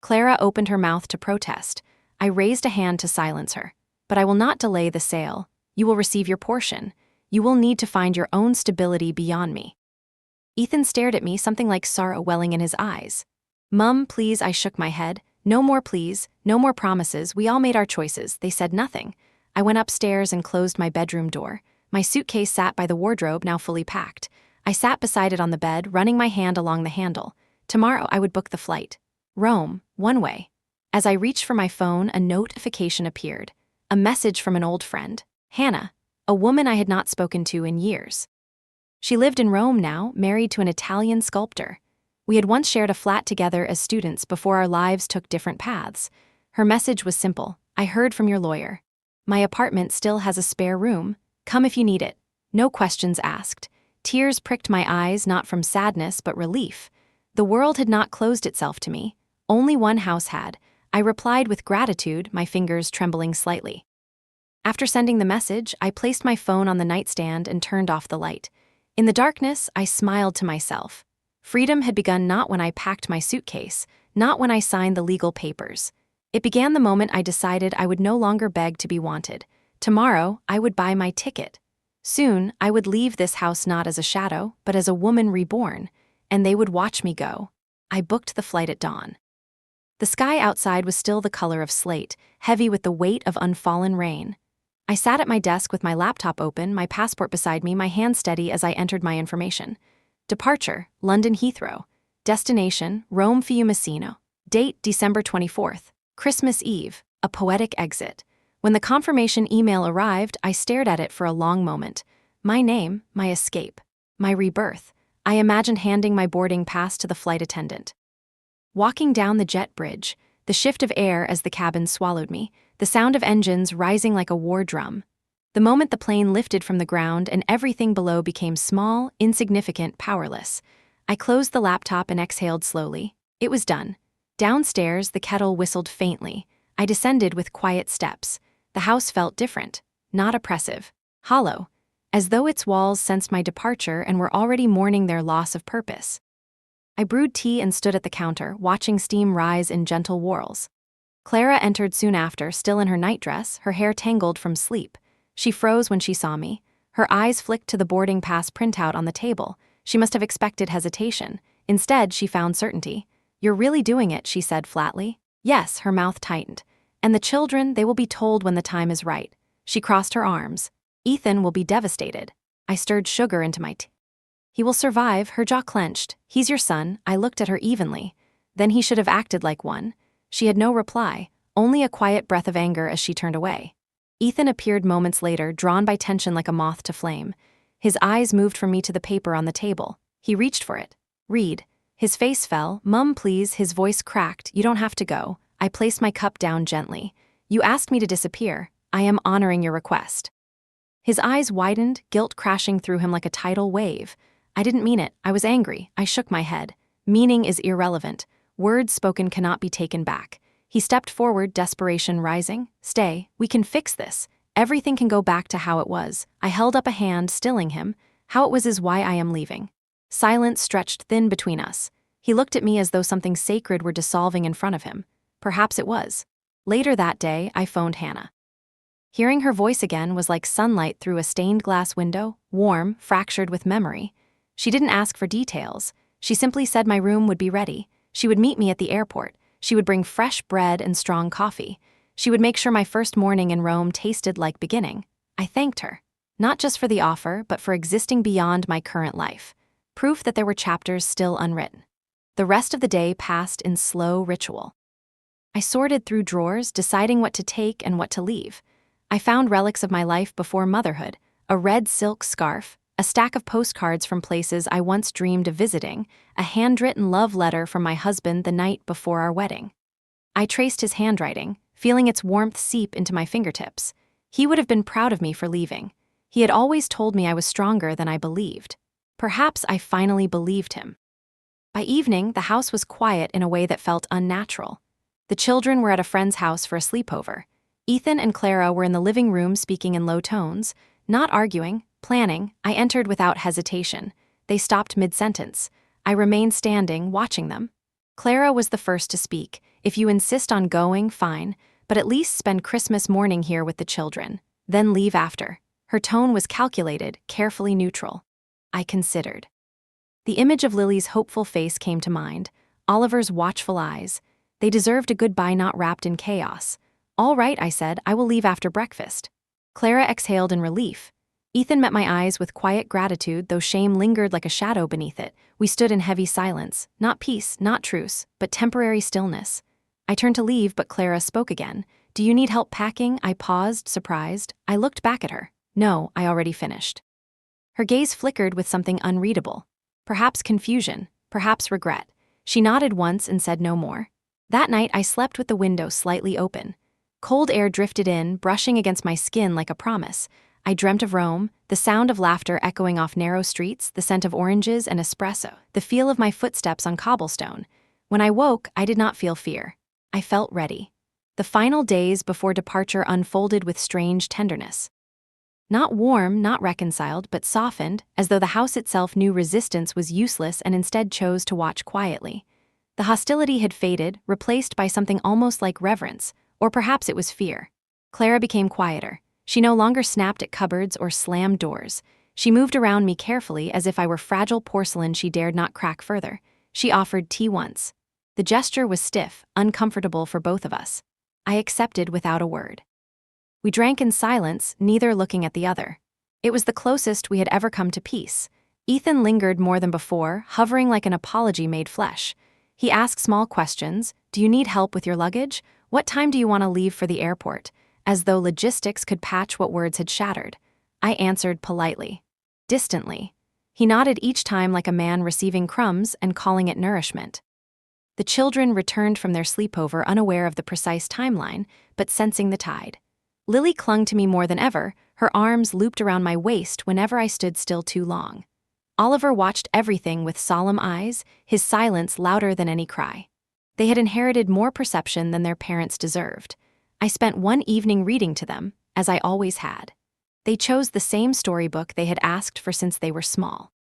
Clara opened her mouth to protest. I raised a hand to silence her. "But I will not delay the sale. You will receive your portion. You will need to find your own stability beyond me." Ethan stared at me, something like sorrow welling in his eyes. "Mum, please," I shook my head. "No more please, no more promises. We all made our choices." They said nothing. I went upstairs and closed my bedroom door. My suitcase sat by the wardrobe, now fully packed. I sat beside it on the bed, running my hand along the handle. Tomorrow I would book the flight. Rome, one way. As I reached for my phone, a notification appeared. A message from an old friend. Hannah, a woman I had not spoken to in years. She lived in Rome now, married to an Italian sculptor. We had once shared a flat together as students before our lives took different paths. Her message was simple. "I heard from your lawyer. My apartment still has a spare room. Come if you need it." No questions asked. Tears pricked my eyes, not from sadness but relief. The world had not closed itself to me. Only one house had. I replied with gratitude, my fingers trembling slightly. After sending the message, I placed my phone on the nightstand and turned off the light. In the darkness, I smiled to myself. Freedom had begun not when I packed my suitcase, not when I signed the legal papers. It began the moment I decided I would no longer beg to be wanted. Tomorrow, I would buy my ticket. Soon, I would leave this house not as a shadow, but as a woman reborn, and they would watch me go. I booked the flight at dawn. The sky outside was still the color of slate, heavy with the weight of unfallen rain. I sat at my desk with my laptop open, my passport beside me, my hand steady as I entered my information. Departure, London Heathrow. Destination, Rome Fiumicino. Date, December 24th. Christmas Eve, a poetic exit. When the confirmation email arrived, I stared at it for a long moment. My name, my escape, my rebirth. I imagined handing my boarding pass to the flight attendant. Walking down the jet bridge, the shift of air as the cabin swallowed me, the sound of engines rising like a war drum. The moment the plane lifted from the ground and everything below became small, insignificant, powerless. I closed the laptop and exhaled slowly. It was done. Downstairs, the kettle whistled faintly. I descended with quiet steps. The house felt different, not oppressive, hollow, as though its walls sensed my departure and were already mourning their loss of purpose. I brewed tea and stood at the counter, watching steam rise in gentle whorls. Clara entered soon after, still in her nightdress, her hair tangled from sleep. She froze when she saw me. Her eyes flicked to the boarding pass printout on the table. She must have expected hesitation. Instead, she found certainty. "You're really doing it," she said flatly. "Yes," her mouth tightened. "And the children, they will be told when the time is right." She crossed her arms. "Ethan will be devastated." I stirred sugar into my tea. "He will survive," her jaw clenched. "He's your son." I looked at her evenly. Then he should have acted like one. She had no reply, only a quiet breath of anger as she turned away. Ethan appeared moments later, drawn by tension like a moth to flame. His eyes moved from me to the paper on the table. He reached for it. "Read." His face fell. "Mum, please." His voice cracked. "You don't have to go." I placed my cup down gently. "You asked me to disappear. I am honoring your request." His eyes widened, guilt crashing through him like a tidal wave. I didn't mean it. I was angry. I shook my head. Meaning is irrelevant. Words spoken cannot be taken back. He stepped forward, desperation rising. "Stay, we can fix this. Everything can go back to how it was." I held up a hand, stilling him. "How it was is why I am leaving." Silence stretched thin between us. He looked at me as though something sacred were dissolving in front of him. Perhaps it was. Later that day, I phoned Hannah. Hearing her voice again was like sunlight through a stained glass window, warm, fractured with memory. She didn't ask for details. She simply said my room would be ready. She would meet me at the airport. She would bring fresh bread and strong coffee. She would make sure my first morning in Rome tasted like beginning. I thanked her, not just for the offer, but for existing beyond my current life. Proof that there were chapters still unwritten. The rest of the day passed in slow ritual. I sorted through drawers, deciding what to take and what to leave. I found relics of my life before motherhood, a red silk scarf, a stack of postcards from places I once dreamed of visiting, a handwritten love letter from my husband the night before our wedding. I traced his handwriting, feeling its warmth seep into my fingertips. He would have been proud of me for leaving. He had always told me I was stronger than I believed. Perhaps I finally believed him. By evening, the house was quiet in a way that felt unnatural. The children were at a friend's house for a sleepover. Ethan and Clara were in the living room speaking in low tones, not arguing, planning. I entered without hesitation. They stopped mid-sentence. I remained standing, watching them. Clara was the first to speak. "If you insist on going, fine, but at least spend Christmas morning here with the children. Then leave after." Her tone was calculated, carefully neutral. I considered. The image of Lily's hopeful face came to mind, Oliver's watchful eyes. They deserved a goodbye not wrapped in chaos. "All right," I said, "I will leave after breakfast." Clara exhaled in relief. Ethan met my eyes with quiet gratitude, though shame lingered like a shadow beneath it. We stood in heavy silence, not peace, not truce, but temporary stillness. I turned to leave, but Clara spoke again. "Do you need help packing?" I paused, surprised. I looked back at her. "No, I already finished." Her gaze flickered with something unreadable. Perhaps confusion, perhaps regret. She nodded once and said no more. That night, I slept with the window slightly open. Cold air drifted in, brushing against my skin like a promise. I dreamt of Rome, the sound of laughter echoing off narrow streets, the scent of oranges and espresso, the feel of my footsteps on cobblestone. When I woke, I did not feel fear. I felt ready. The final days before departure unfolded with strange tenderness. Not warm, not reconciled, but softened, as though the house itself knew resistance was useless and instead chose to watch quietly. The hostility had faded, replaced by something almost like reverence, or perhaps it was fear. Clara became quieter. She no longer snapped at cupboards or slammed doors. She moved around me carefully as if I were fragile porcelain she dared not crack further. She offered tea once. The gesture was stiff, uncomfortable for both of us. I accepted without a word. We drank in silence, neither looking at the other. It was the closest we had ever come to peace. Ethan lingered more than before, hovering like an apology made flesh. He asked small questions. "Do you need help with your luggage? What time do you want to leave for the airport?" As though logistics could patch what words had shattered. I answered politely, distantly. He nodded each time like a man receiving crumbs and calling it nourishment. The children returned from their sleepover unaware of the precise timeline, but sensing the tide. Lily clung to me more than ever, her arms looped around my waist whenever I stood still too long. Oliver watched everything with solemn eyes, his silence louder than any cry. They had inherited more perception than their parents deserved. I spent one evening reading to them, as I always had. They chose the same storybook they had asked for since they were small.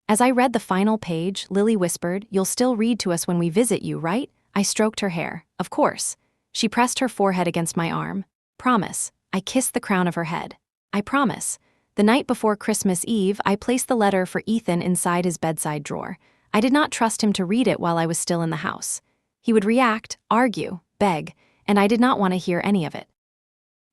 As I read the final page, Lily whispered, "You'll still read to us when we visit you, right?" I stroked her hair. "Of course." She pressed her forehead against my arm. "Promise." I kissed the crown of her head. "I promise." The night before Christmas Eve, I placed the letter for Ethan inside his bedside drawer. I did not trust him to read it while I was still in the house. He would react, argue, beg, and I did not want to hear any of it.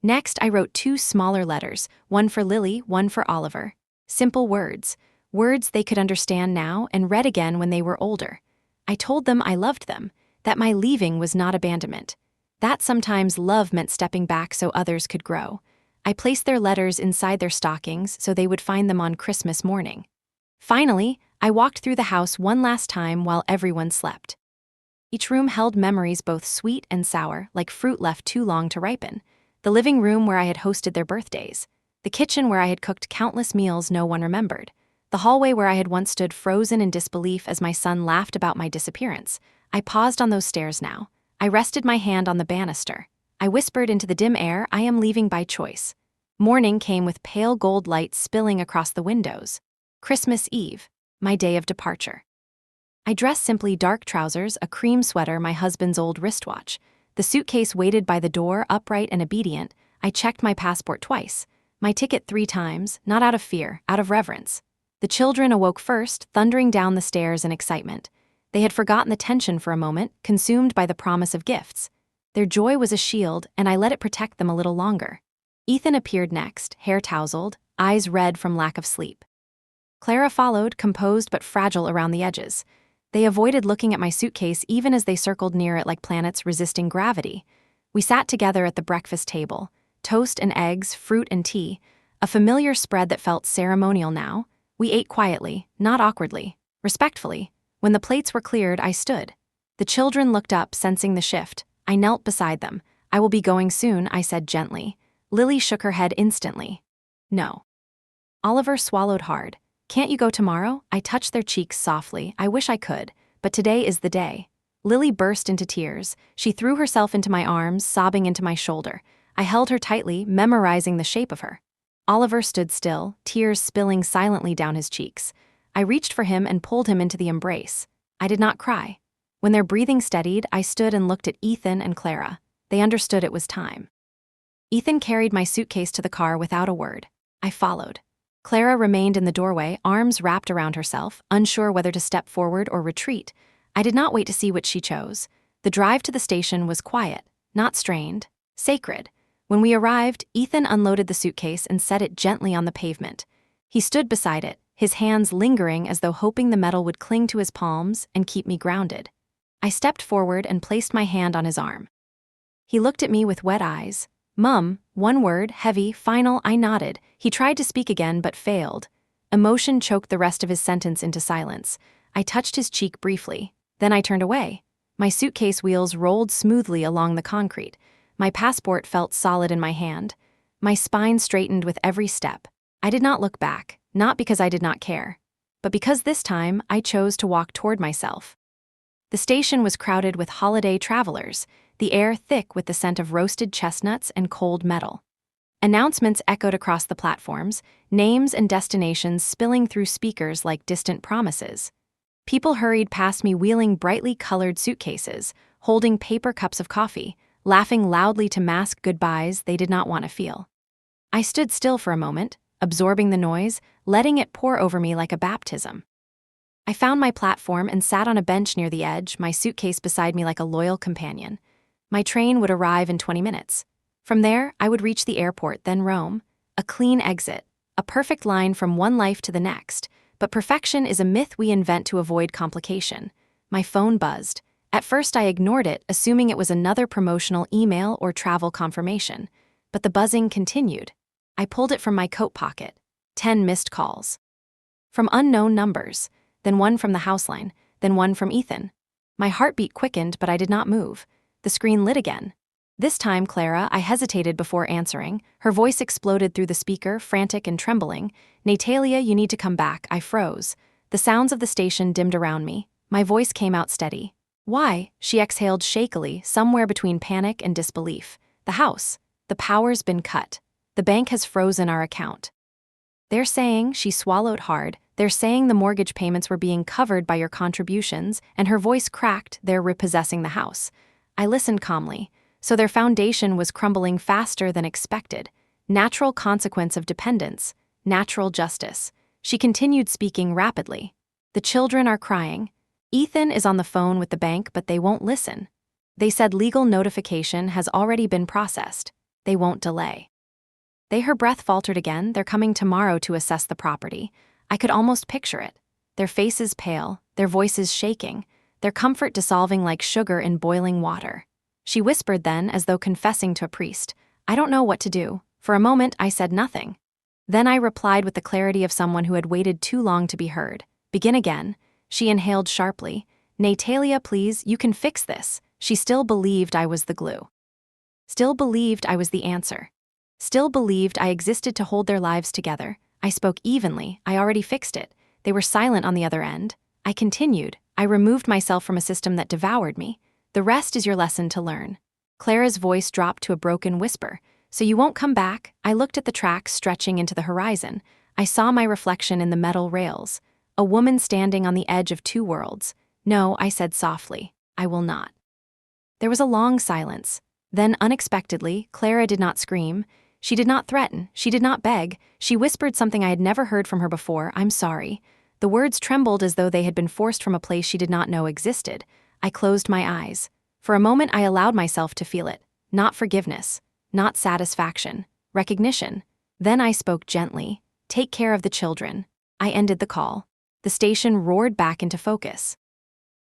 Next, I wrote 2 smaller letters, one for Lily, one for Oliver. Simple words. Words they could understand now and read again when they were older. I told them I loved them, that my leaving was not abandonment. That sometimes love meant stepping back so others could grow. I placed their letters inside their stockings so they would find them on Christmas morning. Finally, I walked through the house one last time while everyone slept. Each room held memories both sweet and sour, like fruit left too long to ripen. The living room where I had hosted their birthdays. The kitchen where I had cooked countless meals no one remembered. The hallway where I had once stood frozen in disbelief as my son laughed about my disappearance. I paused on those stairs now. I rested my hand on the banister. I whispered into the dim air, I am leaving by choice. Morning came with pale gold light spilling across the windows. Christmas Eve, my day of departure. I dressed simply dark trousers, a cream sweater, my husband's old wristwatch. The suitcase waited by the door, upright and obedient. I checked my passport twice, my ticket 3 times, not out of fear, out of reverence. The children awoke first, thundering down the stairs in excitement. They had forgotten the tension for a moment, consumed by the promise of gifts. Their joy was a shield, and I let it protect them a little longer. Ethan appeared next, hair tousled, eyes red from lack of sleep. Clara followed, composed but fragile around the edges. They avoided looking at my suitcase even as they circled near it like planets resisting gravity. We sat together at the breakfast table, toast and eggs, fruit and tea, a familiar spread that felt ceremonial now. We ate quietly, not awkwardly, respectfully. When the plates were cleared, I stood. The children looked up, sensing the shift. I knelt beside them. I will be going soon, I said gently. Lily shook her head instantly. No. Oliver swallowed hard. Can't you go tomorrow? I touched their cheeks softly. I wish I could, but today is the day. Lily burst into tears. She threw herself into my arms, sobbing into my shoulder. I held her tightly, memorizing the shape of her. Oliver stood still, tears spilling silently down his cheeks. I reached for him and pulled him into the embrace. I did not cry. When their breathing steadied, I stood and looked at Ethan and Clara. They understood it was time. Ethan carried my suitcase to the car without a word. I followed. Clara remained in the doorway, arms wrapped around herself, unsure whether to step forward or retreat. I did not wait to see which she chose. The drive to the station was quiet, not strained, sacred. When we arrived, Ethan unloaded the suitcase and set it gently on the pavement. He stood beside it, his hands lingering as though hoping the metal would cling to his palms and keep me grounded. I stepped forward and placed my hand on his arm. He looked at me with wet eyes. Mum, one word, heavy, final. I nodded. He tried to speak again but failed. Emotion choked the rest of his sentence into silence. I touched his cheek briefly. Then I turned away. My suitcase wheels rolled smoothly along the concrete. My passport felt solid in my hand. My spine straightened with every step. I did not look back, not because I did not care, but because this time I chose to walk toward myself. The station was crowded with holiday travelers, the air thick with the scent of roasted chestnuts and cold metal. Announcements echoed across the platforms, names and destinations spilling through speakers like distant promises. People hurried past me wheeling brightly colored suitcases, holding paper cups of coffee, laughing loudly to mask goodbyes they did not want to feel. I stood still for a moment, absorbing the noise, letting it pour over me like a baptism. I found my platform and sat on a bench near the edge, my suitcase beside me like a loyal companion. My train would arrive in 20 minutes. From there, I would reach the airport, then Rome. A clean exit, a perfect line from one life to the next. But perfection is a myth we invent to avoid complication. My phone buzzed. At first I ignored it, assuming it was another promotional email or travel confirmation. But the buzzing continued. I pulled it from my coat pocket. 10 missed calls. From unknown numbers, then one from the house line, then one from Ethan. My heartbeat quickened, but I did not move. The screen lit again. This time, Clara, I hesitated before answering. Her voice exploded through the speaker, frantic and trembling. Natalia, you need to come back. I froze. The sounds of the station dimmed around me. My voice came out steady. Why? She exhaled shakily, somewhere between panic and disbelief. The house. The power's been cut. The bank has frozen our account. They're saying, she swallowed hard, they're saying the mortgage payments were being covered by your contributions, and her voice cracked, they're repossessing the house. I listened calmly. So their foundation was crumbling faster than expected. Natural consequence of dependence. Natural justice. She continued speaking rapidly. The children are crying. Ethan is on the phone with the bank, but they won't listen. They said legal notification has already been processed. They won't delay. Her breath faltered again. They're coming tomorrow to assess the property. I could almost picture it. Their faces pale, their voices shaking, their comfort dissolving like sugar in boiling water. She whispered then, as though confessing to a priest, I don't know what to do. For a moment, I said nothing. Then I replied with the clarity of someone who had waited too long to be heard. Begin again. She inhaled sharply. Natalia, please, you can fix this. She still believed I was the glue. Still believed I was the answer. Still believed I existed to hold their lives together. I spoke evenly. I already fixed it. They were silent on the other end. I continued. I removed myself from a system that devoured me. The rest is your lesson to learn." Clara's voice dropped to a broken whisper. "So you won't come back?" I looked at the tracks stretching into the horizon. I saw my reflection in the metal rails. A woman standing on the edge of two worlds. "No," I said softly. "I will not." There was a long silence. Then, unexpectedly, Clara did not scream. She did not threaten. She did not beg. She whispered something I had never heard from her before: "I'm sorry." The words trembled as though they had been forced from a place she did not know existed. I closed my eyes. For a moment I allowed myself to feel it. Not forgiveness. Not satisfaction. Recognition. Then I spoke gently. "Take care of the children." I ended the call. The station roared back into focus.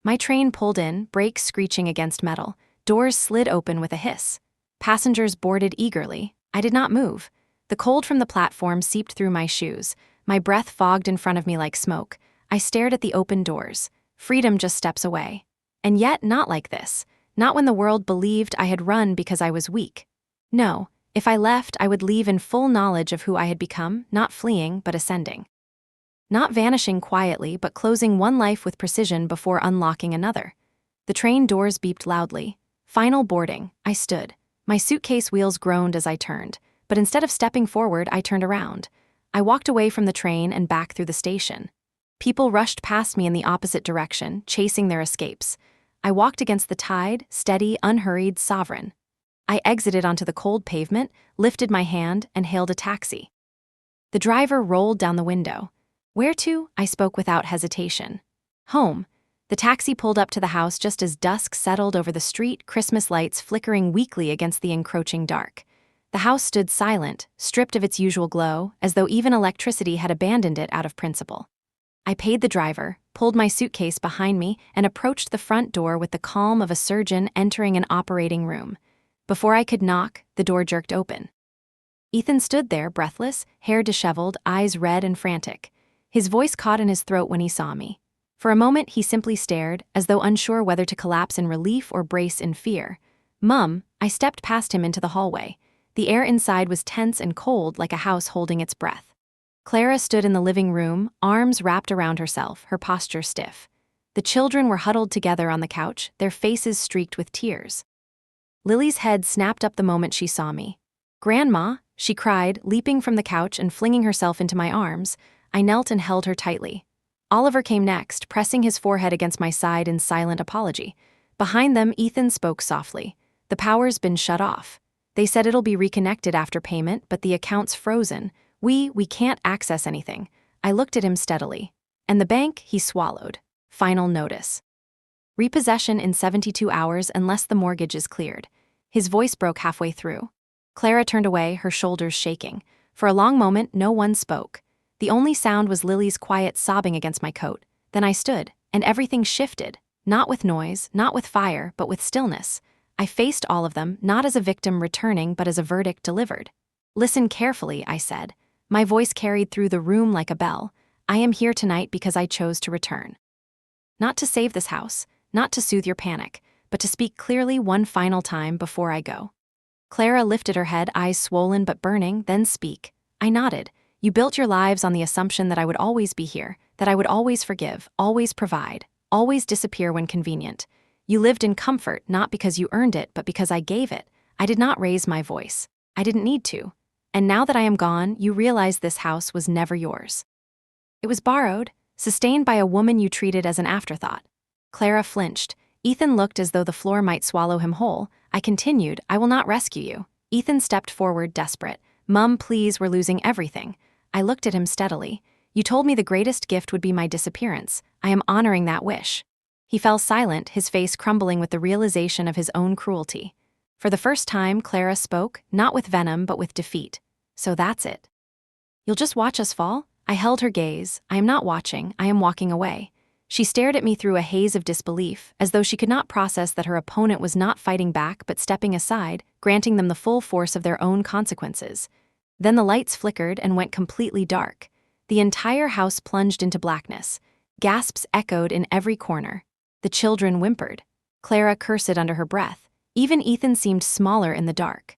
My train pulled in, brakes screeching against metal. Doors slid open with a hiss. Passengers boarded eagerly. I did not move. The cold from the platform seeped through my shoes. My breath fogged in front of me like smoke. I stared at the open doors. Freedom just steps away. And yet, not like this. Not when the world believed I had run because I was weak. No, if I left, I would leave in full knowledge of who I had become, not fleeing, but ascending. Not vanishing quietly, but closing one life with precision before unlocking another. The train doors beeped loudly. Final boarding. I stood. My suitcase wheels groaned as I turned, but instead of stepping forward, I turned around. I walked away from the train and back through the station. People rushed past me in the opposite direction, chasing their escapes. I walked against the tide, steady, unhurried, sovereign. I exited onto the cold pavement, lifted my hand, and hailed a taxi. The driver rolled down the window. "Where to?" I spoke without hesitation. "Home." The taxi pulled up to the house just as dusk settled over the street, Christmas lights flickering weakly against the encroaching dark. The house stood silent, stripped of its usual glow, as though even electricity had abandoned it out of principle. I paid the driver, pulled my suitcase behind me, and approached the front door with the calm of a surgeon entering an operating room. Before I could knock, the door jerked open. Ethan stood there, breathless, hair disheveled, eyes red and frantic. His voice caught in his throat when he saw me. For a moment, he simply stared, as though unsure whether to collapse in relief or brace in fear. "Mum," I stepped past him into the hallway. The air inside was tense and cold, like a house holding its breath. Clara stood in the living room, arms wrapped around herself, her posture stiff. The children were huddled together on the couch, their faces streaked with tears. Lily's head snapped up the moment she saw me. "Grandma," she cried, leaping from the couch and flinging herself into my arms. I knelt and held her tightly. Oliver came next, pressing his forehead against my side in silent apology. Behind them, Ethan spoke softly. "The power's been shut off. They said it'll be reconnected after payment, but the account's frozen. We can't access anything." I looked at him steadily. "And the bank?" He swallowed. "Final notice. Repossession in 72 hours unless the mortgage is cleared." His voice broke halfway through. Clara turned away, her shoulders shaking. For a long moment, no one spoke. The only sound was Lily's quiet sobbing against my coat. Then I stood, and everything shifted. Not with noise, not with fire, but with stillness. I faced all of them, not as a victim returning, but as a verdict delivered. "Listen carefully," I said. My voice carried through the room like a bell. "I am here tonight because I chose to return. Not to save this house, not to soothe your panic, but to speak clearly one final time before I go." Clara lifted her head, eyes swollen but burning, then "Speak." I nodded. "You built your lives on the assumption that I would always be here, that I would always forgive, always provide, always disappear when convenient. You lived in comfort, not because you earned it, but because I gave it. I did not raise my voice. I didn't need to. And now that I am gone, you realize this house was never yours. It was borrowed, sustained by a woman you treated as an afterthought." Clara flinched. Ethan looked as though the floor might swallow him whole. I continued, "I will not rescue you." Ethan stepped forward, desperate. "Mum, please, we're losing everything." I looked at him steadily. "You told me the greatest gift would be my disappearance. I am honoring that wish." He fell silent, his face crumbling with the realization of his own cruelty. For the first time, Clara spoke, not with venom, but with defeat. "So that's it. You'll just watch us fall?" I held her gaze. "I am not watching, I am walking away." She stared at me through a haze of disbelief, as though she could not process that her opponent was not fighting back but stepping aside, granting them the full force of their own consequences. Then the lights flickered and went completely dark. The entire house plunged into blackness. Gasps echoed in every corner. The children whimpered. Clara cursed under her breath. Even Ethan seemed smaller in the dark.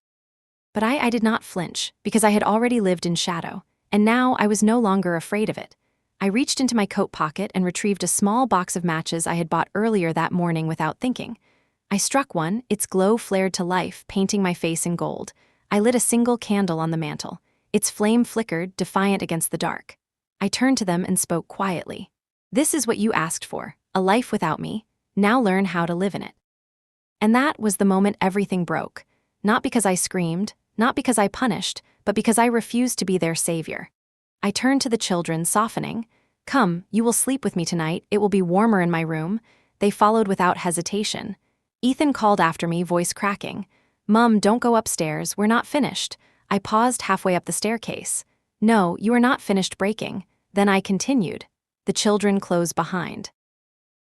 But I did not flinch, because I had already lived in shadow, and now I was no longer afraid of it. I reached into my coat pocket and retrieved a small box of matches I had bought earlier that morning without thinking. I struck one, its glow flared to life, painting my face in gold. I lit a single candle on the mantel. Its flame flickered, defiant against the dark. I turned to them and spoke quietly. This is what you asked for, a life without me. Now learn how to live in it. And that was the moment everything broke. Not because I screamed, not because I punished, but because I refused to be their savior. I turned to the children, softening. Come, you will sleep with me tonight, it will be warmer in my room. They followed without hesitation. Ethan called after me, voice cracking. Mum, don't go upstairs, we're not finished. I paused halfway up the staircase. No, you are not finished breaking. Then I continued. The children closed behind.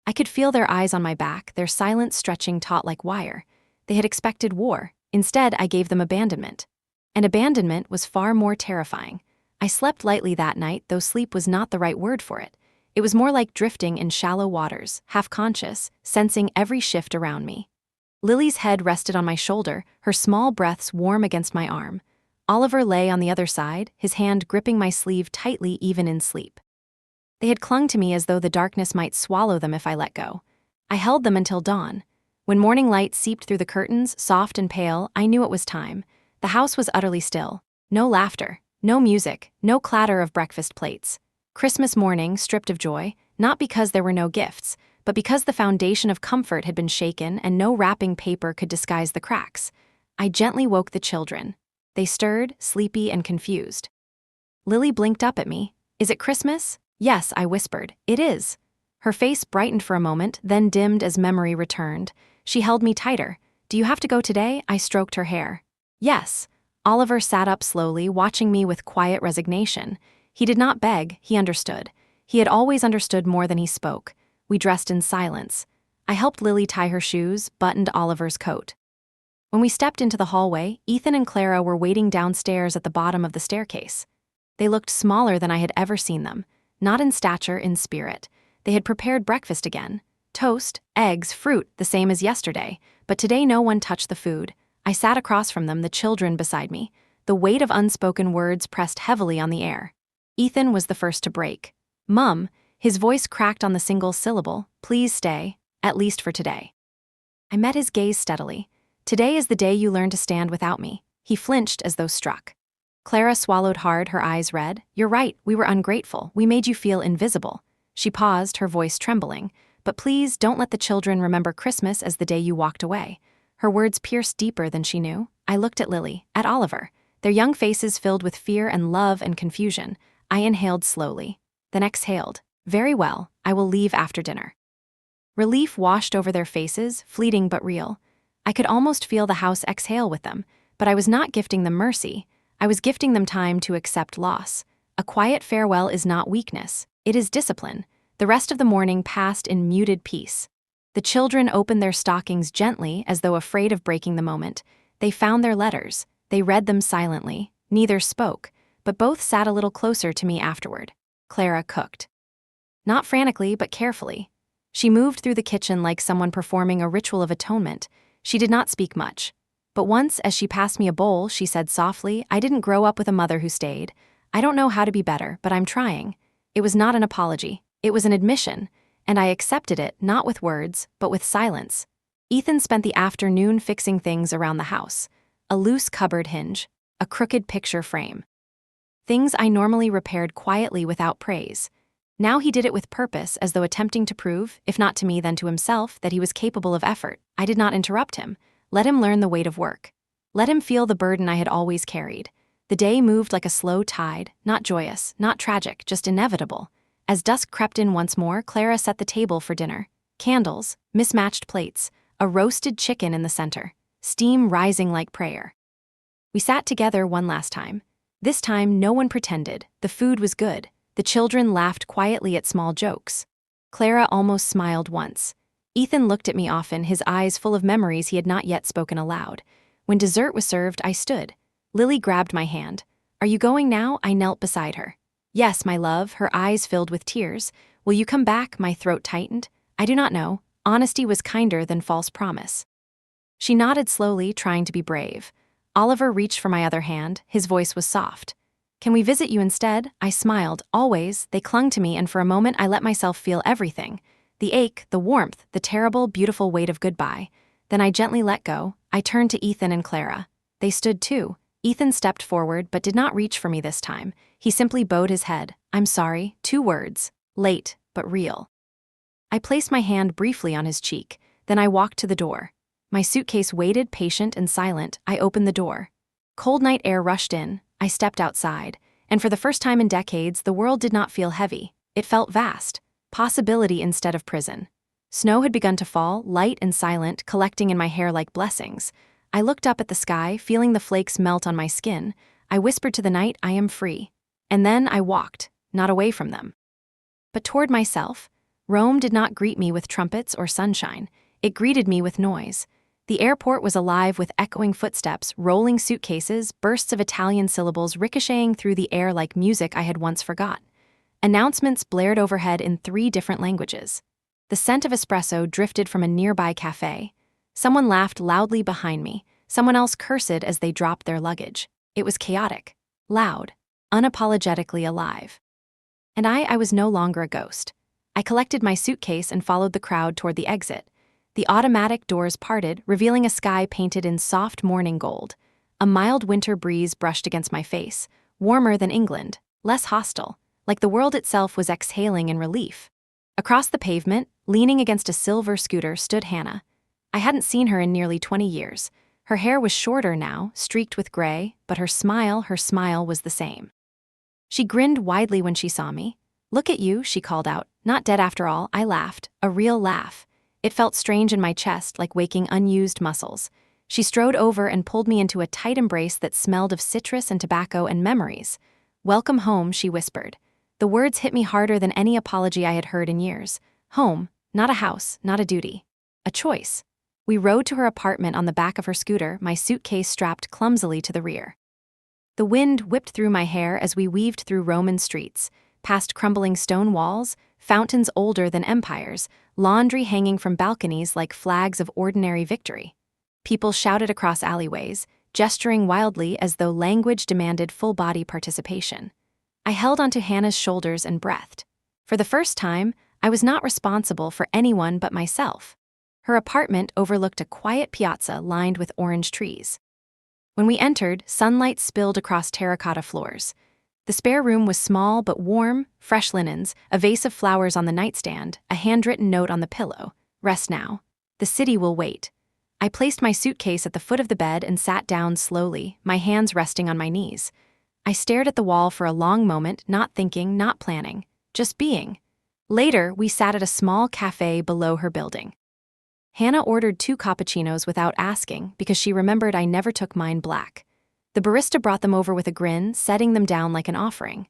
I could feel their eyes on my back, their silence stretching taut like wire. They had expected war. Instead, I gave them abandonment. And abandonment was far more terrifying. I slept lightly that night, though sleep was not the right word for it. It was more like drifting in shallow waters, half-conscious, sensing every shift around me. Lily's head rested on my shoulder, her small breaths warm against my arm. Oliver lay on the other side, his hand gripping my sleeve tightly even in sleep. They had clung to me as though the darkness might swallow them if I let go. I held them until dawn. When morning light seeped through the curtains, soft and pale, I knew it was time. The house was utterly still. No laughter, no music, no clatter of breakfast plates. Christmas morning, stripped of joy, not because there were no gifts, but because the foundation of comfort had been shaken and no wrapping paper could disguise the cracks. I gently woke the children. They stirred, sleepy and confused. Lily blinked up at me. Is it Christmas? Yes, I whispered. It is. Her face brightened for a moment, then dimmed as memory returned. She held me tighter. Do you have to go today? I stroked her hair. Yes. Oliver sat up slowly, watching me with quiet resignation. He did not beg, he understood. He had always understood more than he spoke. We dressed in silence. I helped Lily tie her shoes, buttoned Oliver's coat. When we stepped into the hallway, Ethan and Clara were waiting downstairs at the bottom of the staircase. They looked smaller than I had ever seen them, not in stature, in spirit. They had prepared breakfast again. Toast, eggs, fruit, the same as yesterday, but today no one touched the food. I sat across from them, the children beside me. The weight of unspoken words pressed heavily on the air. Ethan was the first to break. Mum, his voice cracked on the single syllable, please stay, at least for today. I met his gaze steadily. Today is the day you learn to stand without me. He flinched as though struck. Clara swallowed hard, her eyes red. You're right, we were ungrateful. We made you feel invisible. She paused, her voice trembling. But please don't let the children remember Christmas as the day you walked away. Her words pierced deeper than she knew. I looked at Lily, at Oliver, their young faces filled with fear and love and confusion. I inhaled slowly, then exhaled. Very well, I will leave after dinner. Relief washed over their faces, fleeting but real. I could almost feel the house exhale with them, but I was not gifting them mercy. I was gifting them time to accept loss. A quiet farewell is not weakness, it is discipline. The rest of the morning passed in muted peace. The children opened their stockings gently, as though afraid of breaking the moment. They found their letters. They read them silently. Neither spoke, but both sat a little closer to me afterward. Clara cooked. Not frantically, but carefully. She moved through the kitchen like someone performing a ritual of atonement. She did not speak much. But once, as she passed me a bowl, she said softly, I didn't grow up with a mother who stayed. I don't know how to be better, but I'm trying. It was not an apology. It was an admission. And I accepted it, not with words, but with silence. Ethan spent the afternoon fixing things around the house. A loose cupboard hinge, a crooked picture frame. Things I normally repaired quietly without praise. Now he did it with purpose, as though attempting to prove, if not to me then to himself, that he was capable of effort. I did not interrupt him. Let him learn the weight of work. Let him feel the burden I had always carried. The day moved like a slow tide, not joyous, not tragic, just inevitable. As dusk crept in once more, Clara set the table for dinner. Candles, mismatched plates, a roasted chicken in the center, steam rising like prayer. We sat together one last time. This time, no one pretended. The food was good. The children laughed quietly at small jokes. Clara almost smiled once. Ethan looked at me often, his eyes full of memories he had not yet spoken aloud. When dessert was served, I stood. Lily grabbed my hand. Are you going now? I knelt beside her. Yes, my love, her eyes filled with tears. Will you come back? My throat tightened. I do not know. Honesty was kinder than false promise. She nodded slowly, trying to be brave. Oliver reached for my other hand. His voice was soft. Can we visit you instead? I smiled. Always. They clung to me, and for a moment I let myself feel everything. The ache, the warmth, the terrible, beautiful weight of goodbye. Then I gently let go. I turned to Ethan and Clara. They stood too. Ethan stepped forward but did not reach for me this time. He simply bowed his head. I'm sorry. 2 words. Late, but real. I placed my hand briefly on his cheek. Then I walked to the door. My suitcase waited, patient and silent. I opened the door. Cold night air rushed in. I stepped outside. And for the first time in decades, the world did not feel heavy. It felt vast. Possibility instead of prison. Snow had begun to fall, light and silent, collecting in my hair like blessings. I looked up at the sky, feeling the flakes melt on my skin. I whispered to the night, I am free. And then I walked, not away from them, but toward myself. Rome did not greet me with trumpets or sunshine. It greeted me with noise. The airport was alive with echoing footsteps, rolling suitcases, bursts of Italian syllables ricocheting through the air like music I had once forgot. Announcements blared overhead in 3 different languages. The scent of espresso drifted from a nearby cafe. Someone laughed loudly behind me. Someone else cursed as they dropped their luggage. It was chaotic, loud, unapologetically alive. And I was no longer a ghost. I collected my suitcase and followed the crowd toward the exit. The automatic doors parted, revealing a sky painted in soft morning gold. A mild winter breeze brushed against my face, warmer than England, less hostile, like the world itself was exhaling in relief. Across the pavement, leaning against a silver scooter, stood Hannah. I hadn't seen her in nearly 20 years. Her hair was shorter now, streaked with gray, but her smile was the same. She grinned widely when she saw me. Look at you, she called out. Not dead after all. I laughed, a real laugh. It felt strange in my chest, like waking unused muscles. She strode over and pulled me into a tight embrace that smelled of citrus and tobacco and memories. Welcome home, she whispered. The words hit me harder than any apology I had heard in years. Home, not a house, not a duty. A choice. We rode to her apartment on the back of her scooter, my suitcase strapped clumsily to the rear. The wind whipped through my hair as we weaved through Roman streets, past crumbling stone walls, fountains older than empires, laundry hanging from balconies like flags of ordinary victory. People shouted across alleyways, gesturing wildly as though language demanded full-body participation. I held onto Hannah's shoulders and breathed. For the first time, I was not responsible for anyone but myself. Her apartment overlooked a quiet piazza lined with orange trees. When we entered, sunlight spilled across terracotta floors. The spare room was small but warm, fresh linens, a vase of flowers on the nightstand, a handwritten note on the pillow. Rest now. The city will wait. I placed my suitcase at the foot of the bed and sat down slowly, my hands resting on my knees. I stared at the wall for a long moment, not thinking, not planning, just being. Later, we sat at a small cafe below her building. Hannah ordered 2 cappuccinos without asking because she remembered I never took mine black. The barista brought them over with a grin, setting them down like an offering.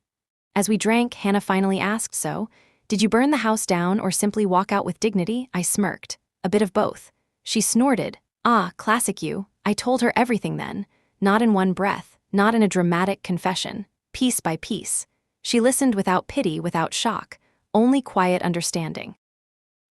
As we drank, Hannah finally asked, so, did you burn the house down or simply walk out with dignity? I smirked. A bit of both. She snorted. Ah, classic you. I told her everything then. Not in one breath, not in a dramatic confession. Piece by piece. She listened without pity, without shock. Only quiet understanding.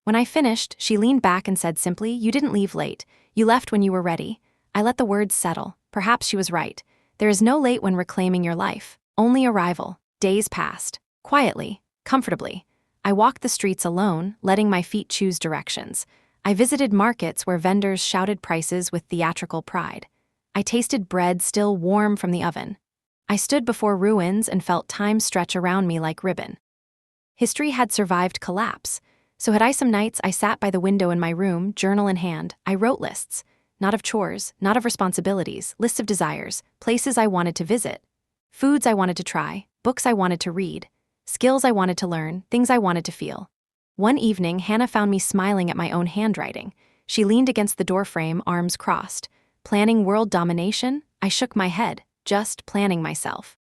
When I finished, she leaned back and said simply, you didn't leave late. You left when you were ready. I let the words settle. Perhaps she was right. There is no late when reclaiming your life. Only arrival. Days passed. Quietly. Comfortably. I walked the streets alone, letting my feet choose directions. I visited markets where vendors shouted prices with theatrical pride. I tasted bread still warm from the oven. I stood before ruins and felt time stretch around me like ribbon. History had survived collapse. So had I. Some nights I sat by the window in my room, journal in hand. I wrote lists. Not of chores, not of responsibilities, lists of desires, places I wanted to visit, foods I wanted to try, books I wanted to read, skills I wanted to learn, things I wanted to feel. One evening, Hannah found me smiling at my own handwriting. She leaned against the doorframe, arms crossed. Planning world domination? I shook my head, just planning myself.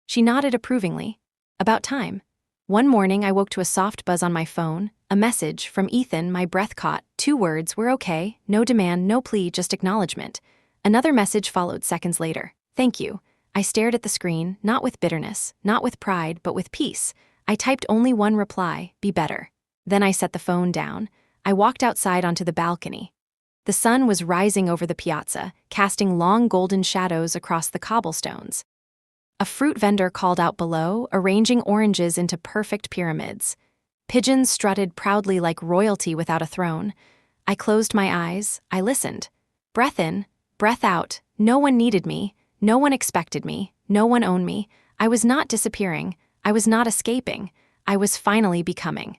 She nodded approvingly. About time. One morning, I woke to a soft buzz on my phone, a message from Ethan. My breath caught. 2 words, we're okay, no demand, no plea, just acknowledgement. Another message followed seconds later. Thank you. I stared at the screen, not with bitterness, not with pride, but with peace. I typed only one reply, be better. Then I set the phone down. I walked outside onto the balcony. The sun was rising over the piazza, casting long golden shadows across the cobblestones. A fruit vendor called out below, arranging oranges into perfect pyramids. Pigeons strutted proudly like royalty without a throne. I closed my eyes, I listened. Breath in, breath out, no one needed me, no one expected me, no one owned me. I was not disappearing, I was not escaping, I was finally becoming.